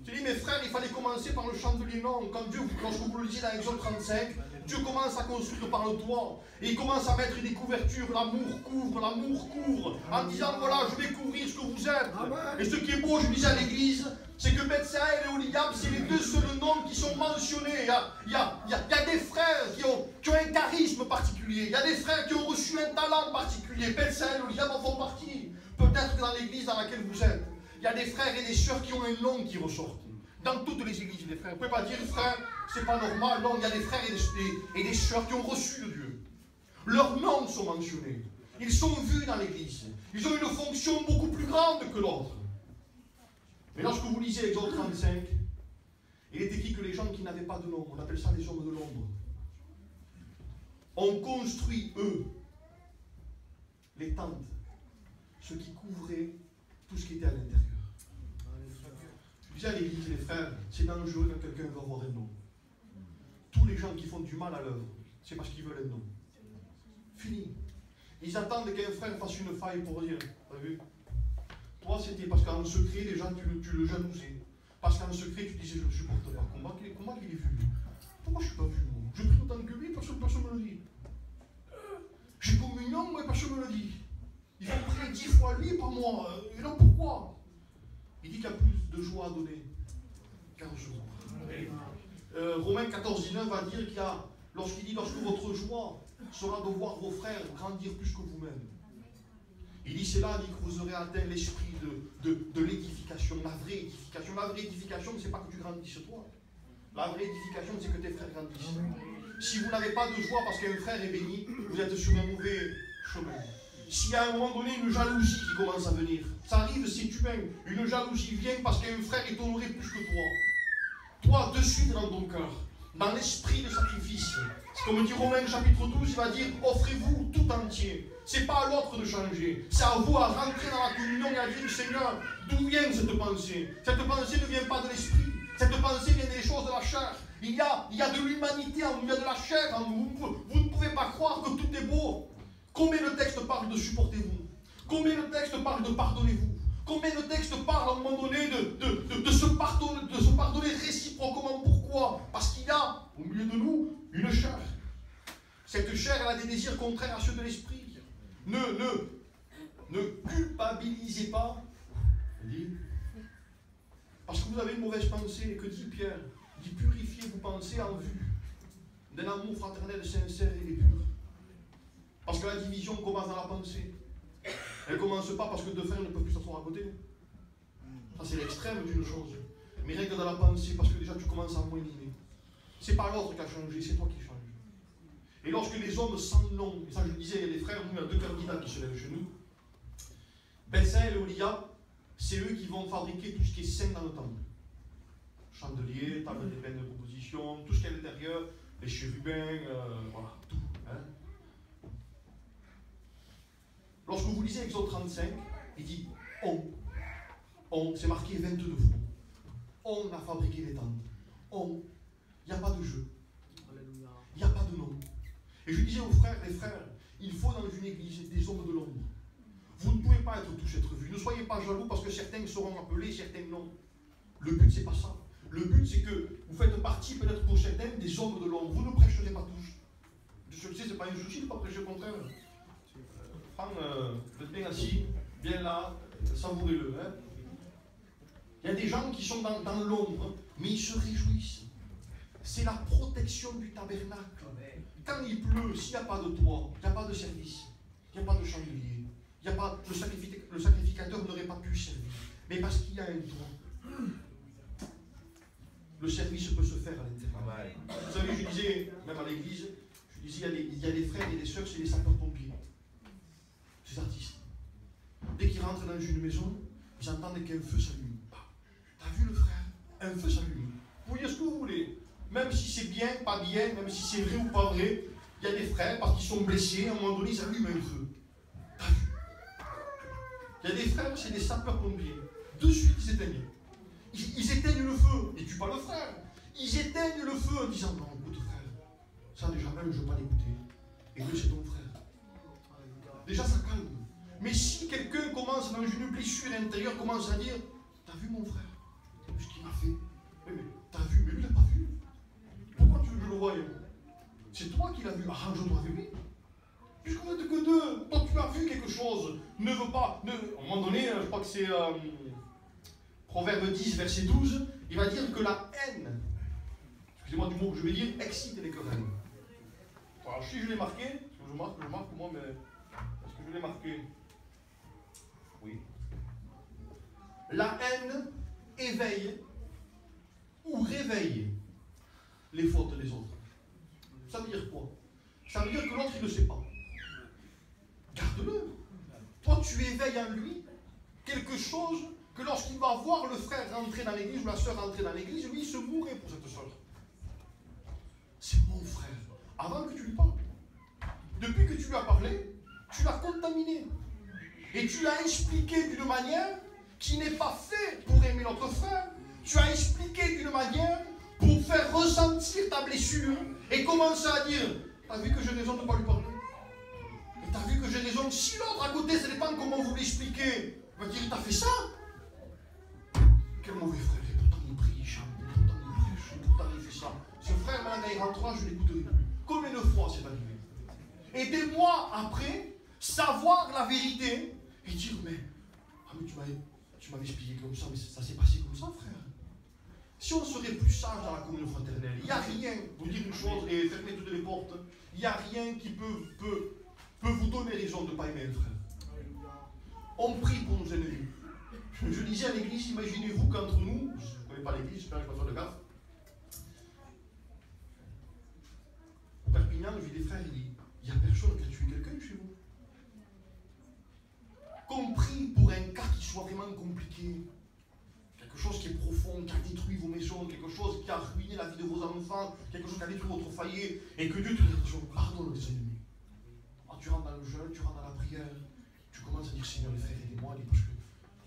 Speaker 1: Je dis, mes frères, il fallait commencer par le chandelier non. Quand Dieu, lorsque vous le lisez dans Exode 35, Dieu commence à construire par le toit. Et il commence à mettre des couvertures. L'amour couvre. En disant, voilà, je vais couvrir ce que vous êtes. Et ce qui est beau, je disais à l'église, c'est que Bethsaël et Oliab, c'est les 2 seuls noms qui sont mentionnés. Il y a des frères qui ont un charisme particulier. Il y a des frères qui ont reçu un talent particulier. Bethsaël et Oliab en font partie. Peut-être que dans l'église dans laquelle vous êtes, il y a des frères et des sœurs qui ont un nom qui ressortent. Dans toutes les églises, les frères. Vous ne pouvez pas dire, frère, c'est pas normal. Non, il y a des frères et des sœurs qui ont reçu de Dieu. Leurs noms sont mentionnés. Ils sont vus dans l'église. Ils ont une fonction beaucoup plus grande que l'autre. Mais lorsque vous lisez Exode 35, il est écrit que les gens qui n'avaient pas de nom, on appelle ça les hommes de l'ombre, ont construit, eux, les tentes, ce qui couvrait tout ce qui était à l'intérieur. Je disais à l'église, les frères, c'est dangereux quand quelqu'un veut avoir un nom. Tous les gens qui font du mal à l'œuvre, c'est parce qu'ils veulent un nom. Fini. Ils attendent qu'un frère fasse une faille pour dire, t'as vu? Toi, c'était parce qu'en secret, les gens, tu le jalousais. Parce qu'en secret, tu disais, je ne supporte pas. Comment il est vu? Pourquoi je ne suis pas vu, moi? Je prie autant que lui, personne ne me le dit. J'ai communion, mais personne ne me le dit. Il faut prier 10 fois lui par mois. Et non, pourquoi? Il dit qu'il y a plus de joie à donner qu'un jour. Romains 14:19 va dire qu'il y a, lorsqu'il dit, lorsque votre joie sera de voir vos frères grandir plus que vous-même. Il dit, c'est là que vous aurez atteint l'esprit de l'édification, la vraie édification. La vraie édification, ce n'est pas que tu grandisses toi. La vraie édification, c'est que tes frères grandissent. Si vous n'avez pas de joie parce qu'un frère est béni, vous êtes sur un mauvais chemin. S'il y a à un moment donné une jalousie qui commence à venir, ça arrive, c'est humain. Une jalousie vient parce qu'un frère est honoré plus que toi. Toi, de suite dans ton cœur, dans l'esprit de sacrifice. C'est comme dit Romains chapitre 12, il va dire, offrez-vous tout entier. C'est pas à l'autre de changer. C'est à vous à rentrer dans la communion et à dire, Seigneur, d'où vient cette pensée? Cette pensée ne vient pas de l'esprit. Cette pensée vient des choses de la chair. Il y a de l'humanité en nous, il y a de la chair en nous. Vous ne pouvez pas croire que tout est beau. Combien le texte parle de supportez-vous? Combien le texte parle de pardonnez-vous? Combien le texte parle à un moment donné de se pardonner réciproquement? Pourquoi? Parce qu'il y a au milieu de nous une chair. Cette chair, elle a des désirs contraires à ceux de l'esprit. Ne culpabilisez pas. Parce que vous avez une mauvaise pensée. Que dit Pierre? Il dit purifiez vos pensées en vue d'un amour fraternel sincère et pur. Parce que la division commence dans la pensée. Elle ne commence pas parce que deux frères ne peuvent plus s'asseoir à côté. Ça, c'est l'extrême d'une chose. Mais règle dans la pensée, parce que déjà tu commences à moins aimer. Ce n'est pas l'autre qui a changé, c'est toi qui changes. Et lorsque les hommes sans nom, et ça je le disais, il y a des frères, nous, il y a 2 candidats qui se lèvent chez nous. Bethsaël et Oliab, c'est eux qui vont fabriquer tout ce qui est saint dans le temple. Chandelier, table des peines de proposition, tout ce qui est à l'intérieur, les chérubins, voilà, tout. Hein. Lorsque vous lisez Exode 35, il dit on, c'est marqué 22 fois. On a fabriqué les tentes. Il n'y a pas de jeu. Il n'y a pas de nom. Et je disais aux frères, les frères, il faut dans une église des hommes de l'ombre. Vous ne pouvez pas tous être vus. Ne soyez pas jaloux parce que certains seront appelés, certains non. Le but, c'est pas ça. Le but, c'est que vous faites partie, peut-être pour certains, des hommes de l'ombre. Vous ne prêcherez pas tous. Je le sais, ce n'est pas un souci de ne pas prêcher, au contraire. Vous êtes bien assis, bien là, savourez-le. Hein. Il y a des gens qui sont dans l'ombre, mais ils se réjouissent. C'est la protection du tabernacle. Quand il pleut, s'il n'y a pas de toit, il n'y a pas de service, il n'y a pas de chandelier, il n'y a pas, le sacrificateur n'aurait pas pu servir. Mais parce qu'il y a un toit, le service peut se faire à l'intérieur. Vous savez, je disais, même à l'église, je disais, il y a des frères et des sœurs, c'est des sapeurs-pompiers. Ces artistes. Dès qu'ils rentrent dans une maison, ils entendent qu'un feu s'allume. T'as vu le frère? Un feu s'allume. Vous voyez ce que vous voulez. Même si c'est bien, pas bien, même si c'est vrai ou pas vrai, il y a des frères, parce qu'ils sont blessés, à un moment donné, ils allument un feu. T'as vu? Il y a des frères, c'est des sapeurs-pompiers. De suite, ils éteignent. Ils éteignent le feu. Ils ne tuent pas le frère. ils éteignent le feu en disant non, écoute frère, ça déjà même je ne veux pas l'écouter. Et lui c'est ton frère. Déjà ça calme. Mais si quelqu'un commence dans une blessure intérieure, commence à dire, t'as vu mon frère, t'as vu ce qu'il m'a fait? Mais t'as vu, mais lui il n'a pas vu. Pourquoi tu veux que je le voie? C'est toi qui l'as vu, arrange-toi avec lui. Puisque vous n'êtes que deux, toi tu as vu quelque chose, ne veut pas, à un moment donné, je crois que c'est Proverbe 10, verset 12, il va dire que la haine, excusez-moi du mot que je vais dire, excite les querelles. Alors si je l'ai marqué, parce que je marque moi, mais est-ce que je l'ai marqué? Oui. La haine éveille ou réveille les fautes des autres. Ça veut dire quoi? Ça veut dire que l'autre il ne sait pas. Garde-le. Toi tu éveilles en lui quelque chose que lorsqu'il va voir le frère rentrer dans l'église ou la sœur rentrer dans l'église, lui il se mourrait pour cette sœur. C'est mon frère. Avant que tu lui parles. Depuis que tu lui as parlé, tu l'as contaminé. Et tu l'as expliqué d'une manière qui n'est pas faite pour aimer notre frère. Tu as expliqué d'une manière pour faire ressentir ta blessure et commencer à dire, t'as vu que j'ai raison de ne pas lui parler? Et t'as vu que j'ai raison? Si l'autre à côté, ça dépend comment vous l'expliquez, il va dire, t'as fait ça? Quel mauvais frère, et pourtant il prie, il chante, et pourtant il prêche, et pourtant il fait ça. Ce frère, maintenant, quand il rentrera, je ne l'écouterai plus. Combien de fois c'est arrivé? Et des mois après, savoir la vérité et dire, mais tu m'avais expliqué comme ça, mais ça s'est passé comme ça, frère. Si on serait plus sage dans la communion fraternelle, il n'y a rien, vous dire une chose et fermer toutes les portes, il n'y a rien qui peut vous donner raison de ne pas aimer un frère. On prie pour nos ennemis. Je disais à l'église, imaginez-vous qu'entre nous, je ne connais pas l'église, j'espère que je ne vais pas faire de gaffe. Au Perpignan, je vis des frères, il dit, il n'y a personne qui a tué quelqu'un chez vous. Compris pour un cas qui soit vraiment compliqué. Quelque chose qui est profond, qui a détruit vos maisons, quelque chose qui a ruiné la vie de vos enfants, quelque chose qui a détruit votre foyer, et que Dieu te dit, pardonne tes ennemis. Ah, tu rentres dans le jeûne, tu rentres dans la prière, tu commences à dire, Seigneur, les frères, aidez-moi, parce que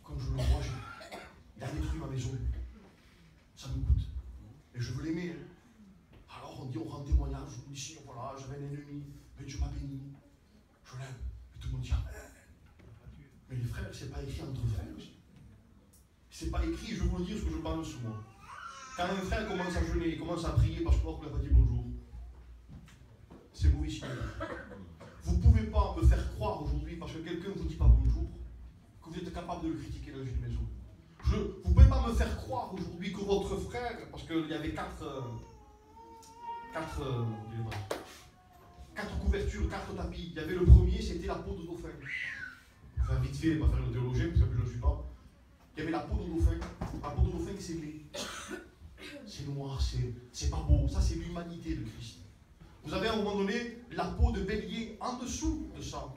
Speaker 1: comme je le vois, il a détruit ma maison. Ça me coûte. Et je veux l'aimer. Alors on dit, on rend témoignage, on dit, Seigneur, voilà, j'avais un ennemi, mais Dieu m'a béni. Je l'aime. Et tout le monde dit, amen. Mais les frères, c'est pas écrit entre frères. C'est pas écrit, je vais vous le dire ce que je pense moi. Quand un frère commence à jeûner, il commence à prier parce que l'autre n'a pas dit bonjour, c'est mauvais signe. Vous ne pouvez pas me faire croire aujourd'hui, parce que quelqu'un ne vous dit pas bonjour, que vous êtes capable de le critiquer dans une maison. Vous ne pouvez pas me faire croire aujourd'hui que votre frère, parce qu'il y avait quatre couvertures, 4 tapis. Il y avait le premier, c'était la peau de dauphin. Enfin, vite fait, pas faire le théologien, parce que je ne le suis pas. Il y avait la peau de dauphin. La peau de dauphin, c'est laid. C'est noir, c'est pas beau. Ça, c'est l'humanité de Christ. Vous avez à un moment donné la peau de bélier en dessous de ça,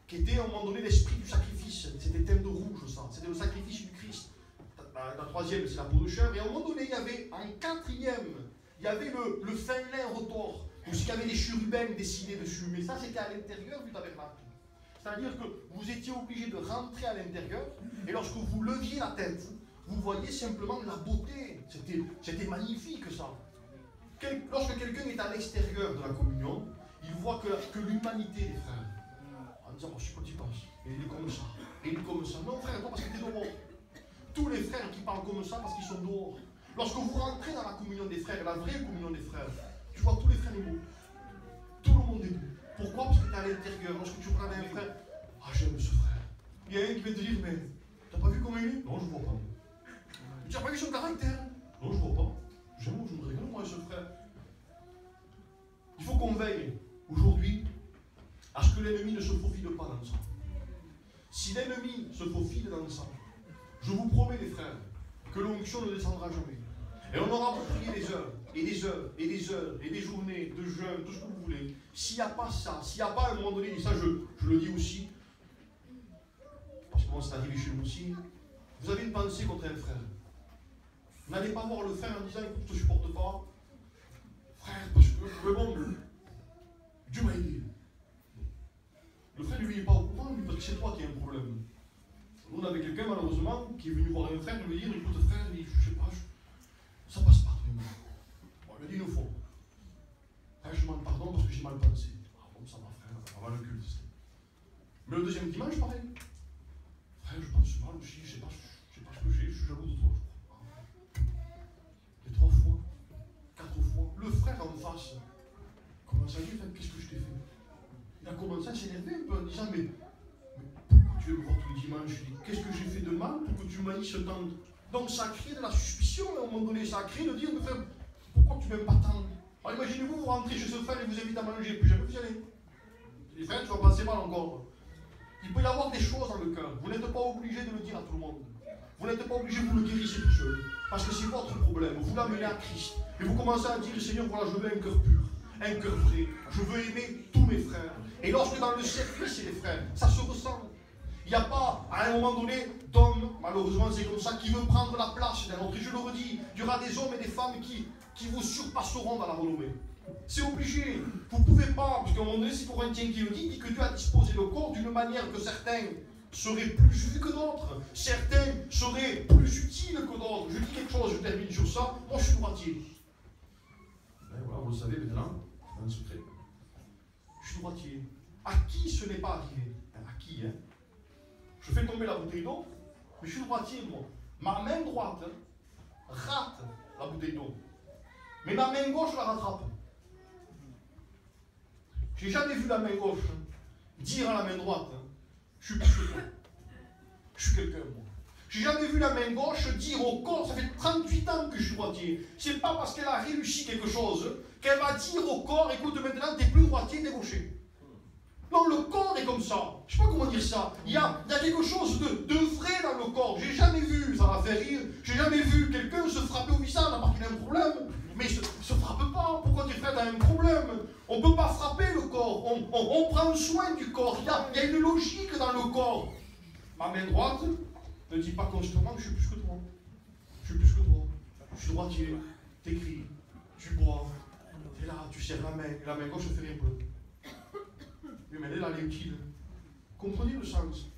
Speaker 1: qui était à un moment donné l'esprit du sacrifice. C'était teint de rouge, ça. C'était le sacrifice du Christ. La troisième, c'est la peau de chèvre. Et à un moment donné, il y avait en quatrième, il y avait le fin lin retors, où il y avait les chérubins dessinés dessus. Mais ça, c'était à l'intérieur du tabernacle. C'est-à-dire que vous étiez obligé de rentrer à l'intérieur, et lorsque vous leviez la tête, vous voyez simplement la beauté. C'était magnifique, ça. Lorsque quelqu'un est à l'extérieur de la communion, il voit que l'humanité des frères, en disant, je sais pas, tu penses, et il est comme ça, et il est comme ça. Non, frère, pas parce que tu es dehors. Tous les frères qui parlent comme ça parce qu'ils sont dehors. Lorsque vous rentrez dans la communion des frères, la vraie communion des frères, tu vois tous les frères debout. Tout le monde debout. Pourquoi? Parce que tu es à l'intérieur. Lorsque tu parles à un frère, ah, j'aime ce frère. Il y a un qui va te dire, mais t'as pas vu comment il est? Non, je ne vois pas. Tu n'as pas vu son caractère? Non, je ne vois pas. J'aime, je me régale, moi, ce frère. Il faut qu'on veille aujourd'hui à ce que l'ennemi ne se faufile pas dans ça. Si l'ennemi se faufile dans ça, je vous promets, les frères, que l'onction ne descendra jamais. Et on aura prié des heures, et des heures, et des heures, et des journées de jeûne, tout ce que vous voulez. S'il n'y a pas ça, s'il n'y a pas à un moment donné, et ça je le dis aussi, parce que moi c'est arrivé chez nous aussi, vous avez une pensée contre un frère. N'allez pas voir le frère en disant, écoute, je ne te supporte pas. Frère, parce que bon, Dieu m'a aidé. Le frère, lui, il n'est pas au courant, lui, parce que c'est toi qui as un problème. Nous, on avait quelqu'un, malheureusement, qui est venu voir un frère et lui dire, écoute, frère, je ne sais pas, ça passe pas, toi et moi. Le deuxième dimanche, pareil. Frère, je pense mal aussi, je sais pas ce que j'ai, je suis jaloux de toi, je crois. Et 3 fois, 4 fois, le frère en face commence à dire, qu'est-ce que je t'ai fait? Il a commencé à s'énerver un peu en disant, mais pourquoi tu veux me voir tous les dimanches? Qu'est-ce que j'ai fait de mal pour que tu m'haïsses tant? Donc ça a créé de la suspicion, à un moment donné, ça a créé de dire, frère, pourquoi tu m'aimes pas tant? Alors imaginez-vous, vous rentrez chez ce frère et vous invite à manger, plus jamais vous y allez. Les frères, tu vas penser mal encore. Il peut y avoir des choses dans le cœur. Vous n'êtes pas obligé de le dire à tout le monde. Vous n'êtes pas obligé, vous le guérissez tout seul. Parce que c'est votre problème. Vous l'amenez à Christ. Et vous commencez à dire, Seigneur, voilà, je veux un cœur pur, un cœur vrai. Je veux aimer tous mes frères. Et lorsque dans le cercle, c'est les frères, ça se ressent. Il n'y a pas, à un moment donné, d'homme, malheureusement c'est comme ça, qui veut prendre la place d'un autre. Et je le redis, il y aura des hommes et des femmes qui vous surpasseront dans la renommée. C'est obligé. Vous ne pouvez pas, parce qu'à un moment donné, c'est Corinthiens qui le dit que Dieu a disposé le corps d'une manière que certains seraient plus justes que d'autres. Certains seraient plus utiles que d'autres. Je dis quelque chose, je termine sur ça. Moi, je suis droitier. Ben voilà, vous le savez maintenant, c'est un secret. Je suis droitier. À qui ce n'est pas arrivé? À qui, hein? Je fais tomber la bouteille d'eau, mais je suis droitier, moi. Ma main droite rate la bouteille d'eau. Mais ma main gauche la rattrape. J'ai jamais vu la main gauche dire à la main droite, je suis plus que toi. Je suis quelqu'un, moi. J'ai jamais vu la main gauche dire au corps, ça fait 38 ans que je suis droitier. C'est pas parce qu'elle a réussi quelque chose qu'elle va dire au corps, écoute, maintenant t'es plus droitier, t'es gaucher. Non, le corps est comme ça. Je sais pas comment dire ça. Il y a quelque chose de vrai dans le corps. J'ai jamais vu, ça m'a fait rire, j'ai jamais vu quelqu'un se frapper au visage à part qu'il a un problème. Mais il se frappe pas. Pourquoi tu frère, t'as un problème? On ne peut pas frapper le corps. On prend soin du corps. Il y a une logique dans le corps. Ma main droite ne dit pas constamment que je suis plus que toi. Je suis plus que toi. Je suis droitier. T'écris. Tu bois. T'es là, tu serres la main. Et la main gauche ne fait rien pour. Mais elle est là, elle est utile. Comprenez le sens.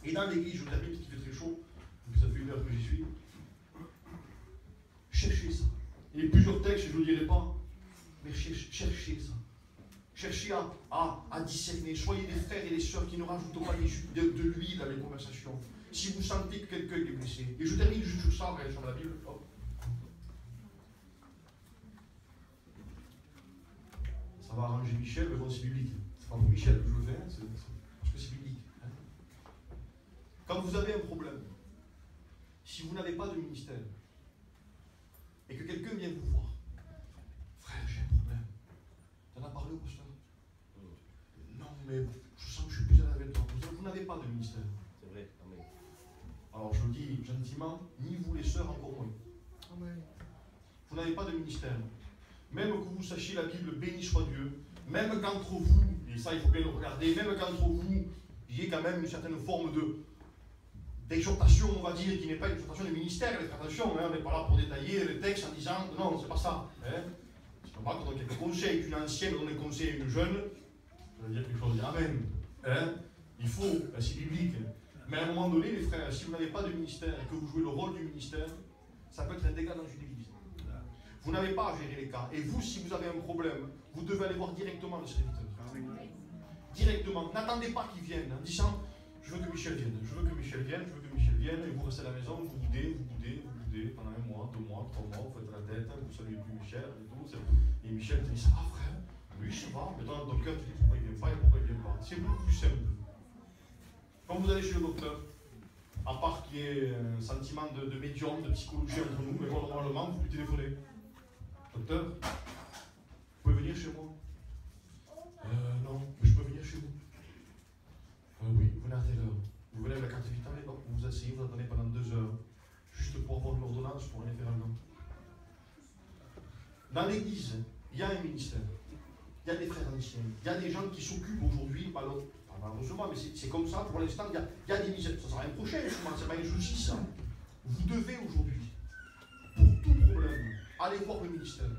Speaker 1: Et dans l'église, je termine parce qu'il fait très chaud. Ça fait 1 heure que j'y suis. Cherchez ça. Il y a plusieurs textes, je ne vous dirai pas. Mais cherchez ça. Cherchez à discerner. Soyez des frères et des sœurs qui ne rajoutent pas de l'huile dans les conversations. Si vous sentez que quelqu'un est blessé. Et je termine juste sur ça, sur la Bible. Hop. Ça va arranger Michel, mais bon, c'est biblique. C'est pas pour Michel que je le fais, parce que c'est biblique. Hein. Quand vous avez un problème, si vous n'avez pas de ministère, et que quelqu'un vient vous voir, frère, j'ai un problème. T'en as parlé au pasteur? Non, mais je sens que je suis plus à l'aise avec toi. Vous n'avez pas de ministère.
Speaker 2: C'est vrai, amen.
Speaker 1: Alors je le dis gentiment, ni vous les sœurs encore moins. Amen. Vous n'avez pas de ministère. Même que vous sachiez la Bible, béni soit Dieu, même qu'entre vous, et ça il faut bien le regarder, même qu'entre vous, il y ait quand même une certaine forme d'exhortation, on va dire, qui n'est pas une exhortation du ministère, attention, hein, on n'est pas là pour détailler les textes en disant, non, c'est pas ça. Hein. C'est normal qu'on donne quelques conseils, qu'une ancienne donne des conseils à une jeune, ça veut dire quelque chose, amen. Hein. Il faut, c'est biblique. Mais à un moment donné, les frères, si vous n'avez pas de ministère et que vous jouez le rôle du ministère, ça peut être un dégât dans une église. Vous n'avez pas à gérer les cas. Et vous, si vous avez un problème, vous devez aller voir directement le serviteur. Directement. N'attendez pas qu'il vienne en disant, je veux que Michel vienne, je veux que Michel vienne, je veux que Michel vienne, et vous restez à la maison, vous boudez pendant 1 mois, 2 mois, 3 mois, vous faites la tête, vous ne saluez plus Michel, et tout. Et Michel te dit, ça va frère? Oui, ça va. Mais dans ton cœur, tu dis, pourquoi il ne vient pas et pourquoi il ne vient pas? C'est beaucoup plus simple. Quand vous allez chez le docteur, à part qu'il y ait un sentiment de médium, de psychologie entre nous, mais normalement, vous lui téléphonez. Docteur, vous pouvez venir chez moi? Non, mais je peux venir chez vous. Oui, vous venez à telle heure. Vous venez avec la carte vitale, vous vous asseyez, vous attendez pendant 2 heures, juste pour avoir une ordonnance pour rien faire un an. Dans l'église, il y a un ministère, il y a des frères anciens, il y a des gens qui s'occupent aujourd'hui, malheureusement, mais c'est comme ça pour l'instant, il y a des ministères. Ça sera un prochain, c'est pas un souci ça. Vous devez aujourd'hui, pour tout problème, aller voir le ministère,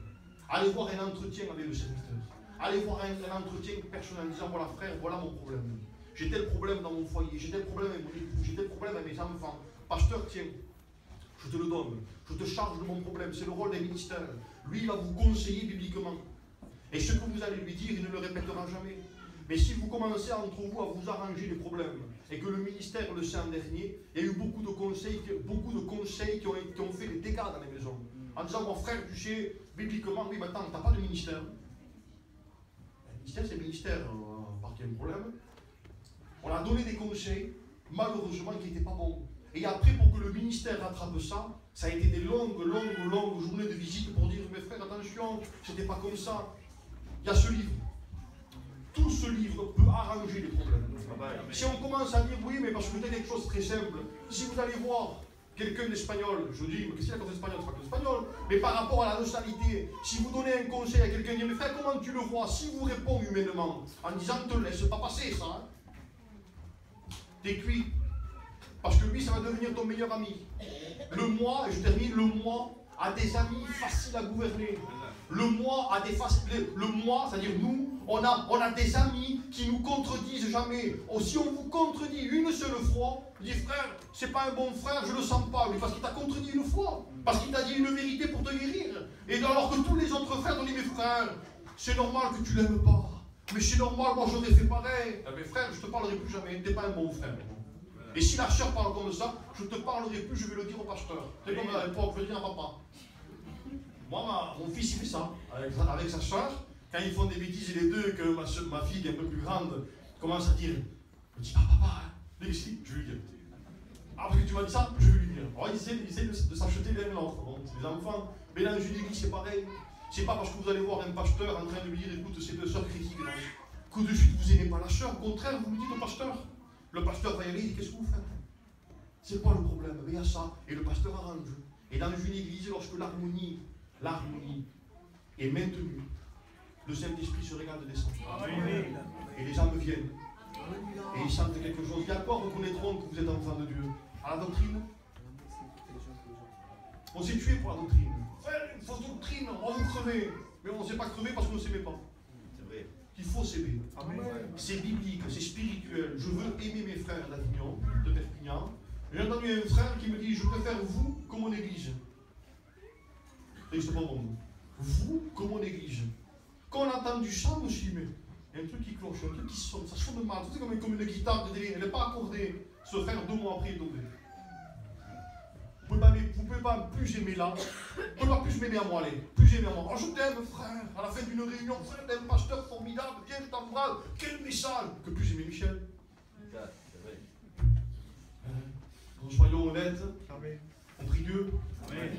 Speaker 1: aller voir un entretien avec le serviteur, aller voir un entretien personnel en disant, voilà frère, voilà mon problème. J'ai tel problème dans mon foyer, j'ai tel problème avec mon époux, j'ai tel problème avec mes enfants. Pasteur, tiens, je te le donne, je te charge de mon problème, c'est le rôle des ministères. Lui, il va vous conseiller bibliquement. Et ce que vous allez lui dire, il ne le répétera jamais. Mais si vous commencez entre vous à vous arranger les problèmes, et que le ministère le sait en dernier, il y a eu beaucoup de conseils qui ont fait des dégâts dans les maisons. En disant, mon frère, tu sais, bibliquement, oui, maintenant, tu n'as pas de ministère. Le ministère, c'est le ministère, par quel problème? On a donné des conseils, malheureusement, qui n'étaient pas bons. Et après, pour que le ministère rattrape ça, ça a été des longues journées de visite pour dire, mes frères, attention, c'était pas comme ça. Il y a ce livre. Tout ce livre peut arranger les problèmes. Si on commence à dire, oui, mais parce que vous avez quelque chose de très simple, si vous allez voir quelqu'un d'espagnol, je dis, mais qu'est-ce qu'il y a comme espagnol? C'est pas que l'espagnol, mais par rapport à la nationalité, si vous donnez un conseil à quelqu'un, dit, mais frère, comment tu le vois? Si vous répond humainement, en disant, ne te laisse pas passer ça, hein, t'es cuit. Parce que lui, ça va devenir ton meilleur ami. Le moi, et je termine, le moi a des amis faciles à gouverner. Le moi, c'est-à-dire nous, on a des amis qui nous contredisent jamais. Oh, si on vous contredit une seule fois, dit frère, c'est pas un bon frère, je le sens pas, mais parce qu'il t'a contredit une fois, parce qu'il t'a dit une vérité pour te guérir. Et alors que tous les autres frères t'ont dit, mes frères, c'est normal que tu l'aimes pas, mais c'est normal, moi j'aurais fait pareil. Ah, mais frère, je te parlerai plus jamais, t'es pas un bon frère. Et si la sœur parle comme ça, je te parlerai plus, je vais le dire au pasteur. C'est comme à l'époque, je vais dire à papa. Moi, mon fils, il fait ça, avec sa soeur. Quand ils font des bêtises, les deux, que ma fille, qui est un peu plus grande, commence à dire, je dis, ah papa, hein, ici, je vais lui dire. Ah, parce que tu m'as dit ça, je vais lui dire. Alors, ils essaient de s'acheter l'un l'autre. Bon, les enfants, mais dans une église, c'est pareil. C'est pas parce que vous allez voir un pasteur en train de lui dire, écoute, ces deux sœurs critiquent, que de suite vous n'aimez pas la sœur. Au contraire, vous lui dites au pasteur. Le pasteur va y aller, il dit, qu'est-ce que vous faites? C'est quoi le problème? Il y a ça. Et le pasteur arrange. Et dans une église, lorsque l'harmonie est maintenue, le Saint-Esprit se régale de descendre. Et les âmes viennent. Et ils sentent quelque chose. Et à quoi reconnaîtront que vous êtes enfants de Dieu? À la doctrine? On s'est tué pour la doctrine. Une fausse doctrine, on va vous crever. Mais on ne s'est pas crever parce qu'on ne s'aimait pas. C'est vrai. Il faut s'aimer. C'est biblique, c'est spirituel. Je veux aimer mes frères d'Avignon, de Perpignan. J'ai entendu un frère qui me dit, je préfère vous que mon église. Et c'est pas bon. Vous que mon église. Quand on entend du chant, aussi, mais il y a un truc qui cloche, un truc qui sonne, ça sonne mal. C'est comme une guitare de délire, elle n'est pas accordée. Ce frère, 2 mois après, il est tombé. Vous ne pouvez pas plus aimer là. Vous ne pouvez pas plus m'aimer à moi, allez. Plus aimer à moi. Oh, je t'aime, frère. À la fin d'une réunion, frère, t'es un pasteur formidable. Viens, je t'embrasse. Quel message. Que plus aimer Michel. Nous soyons honnêtes. On prie Dieu. Amen.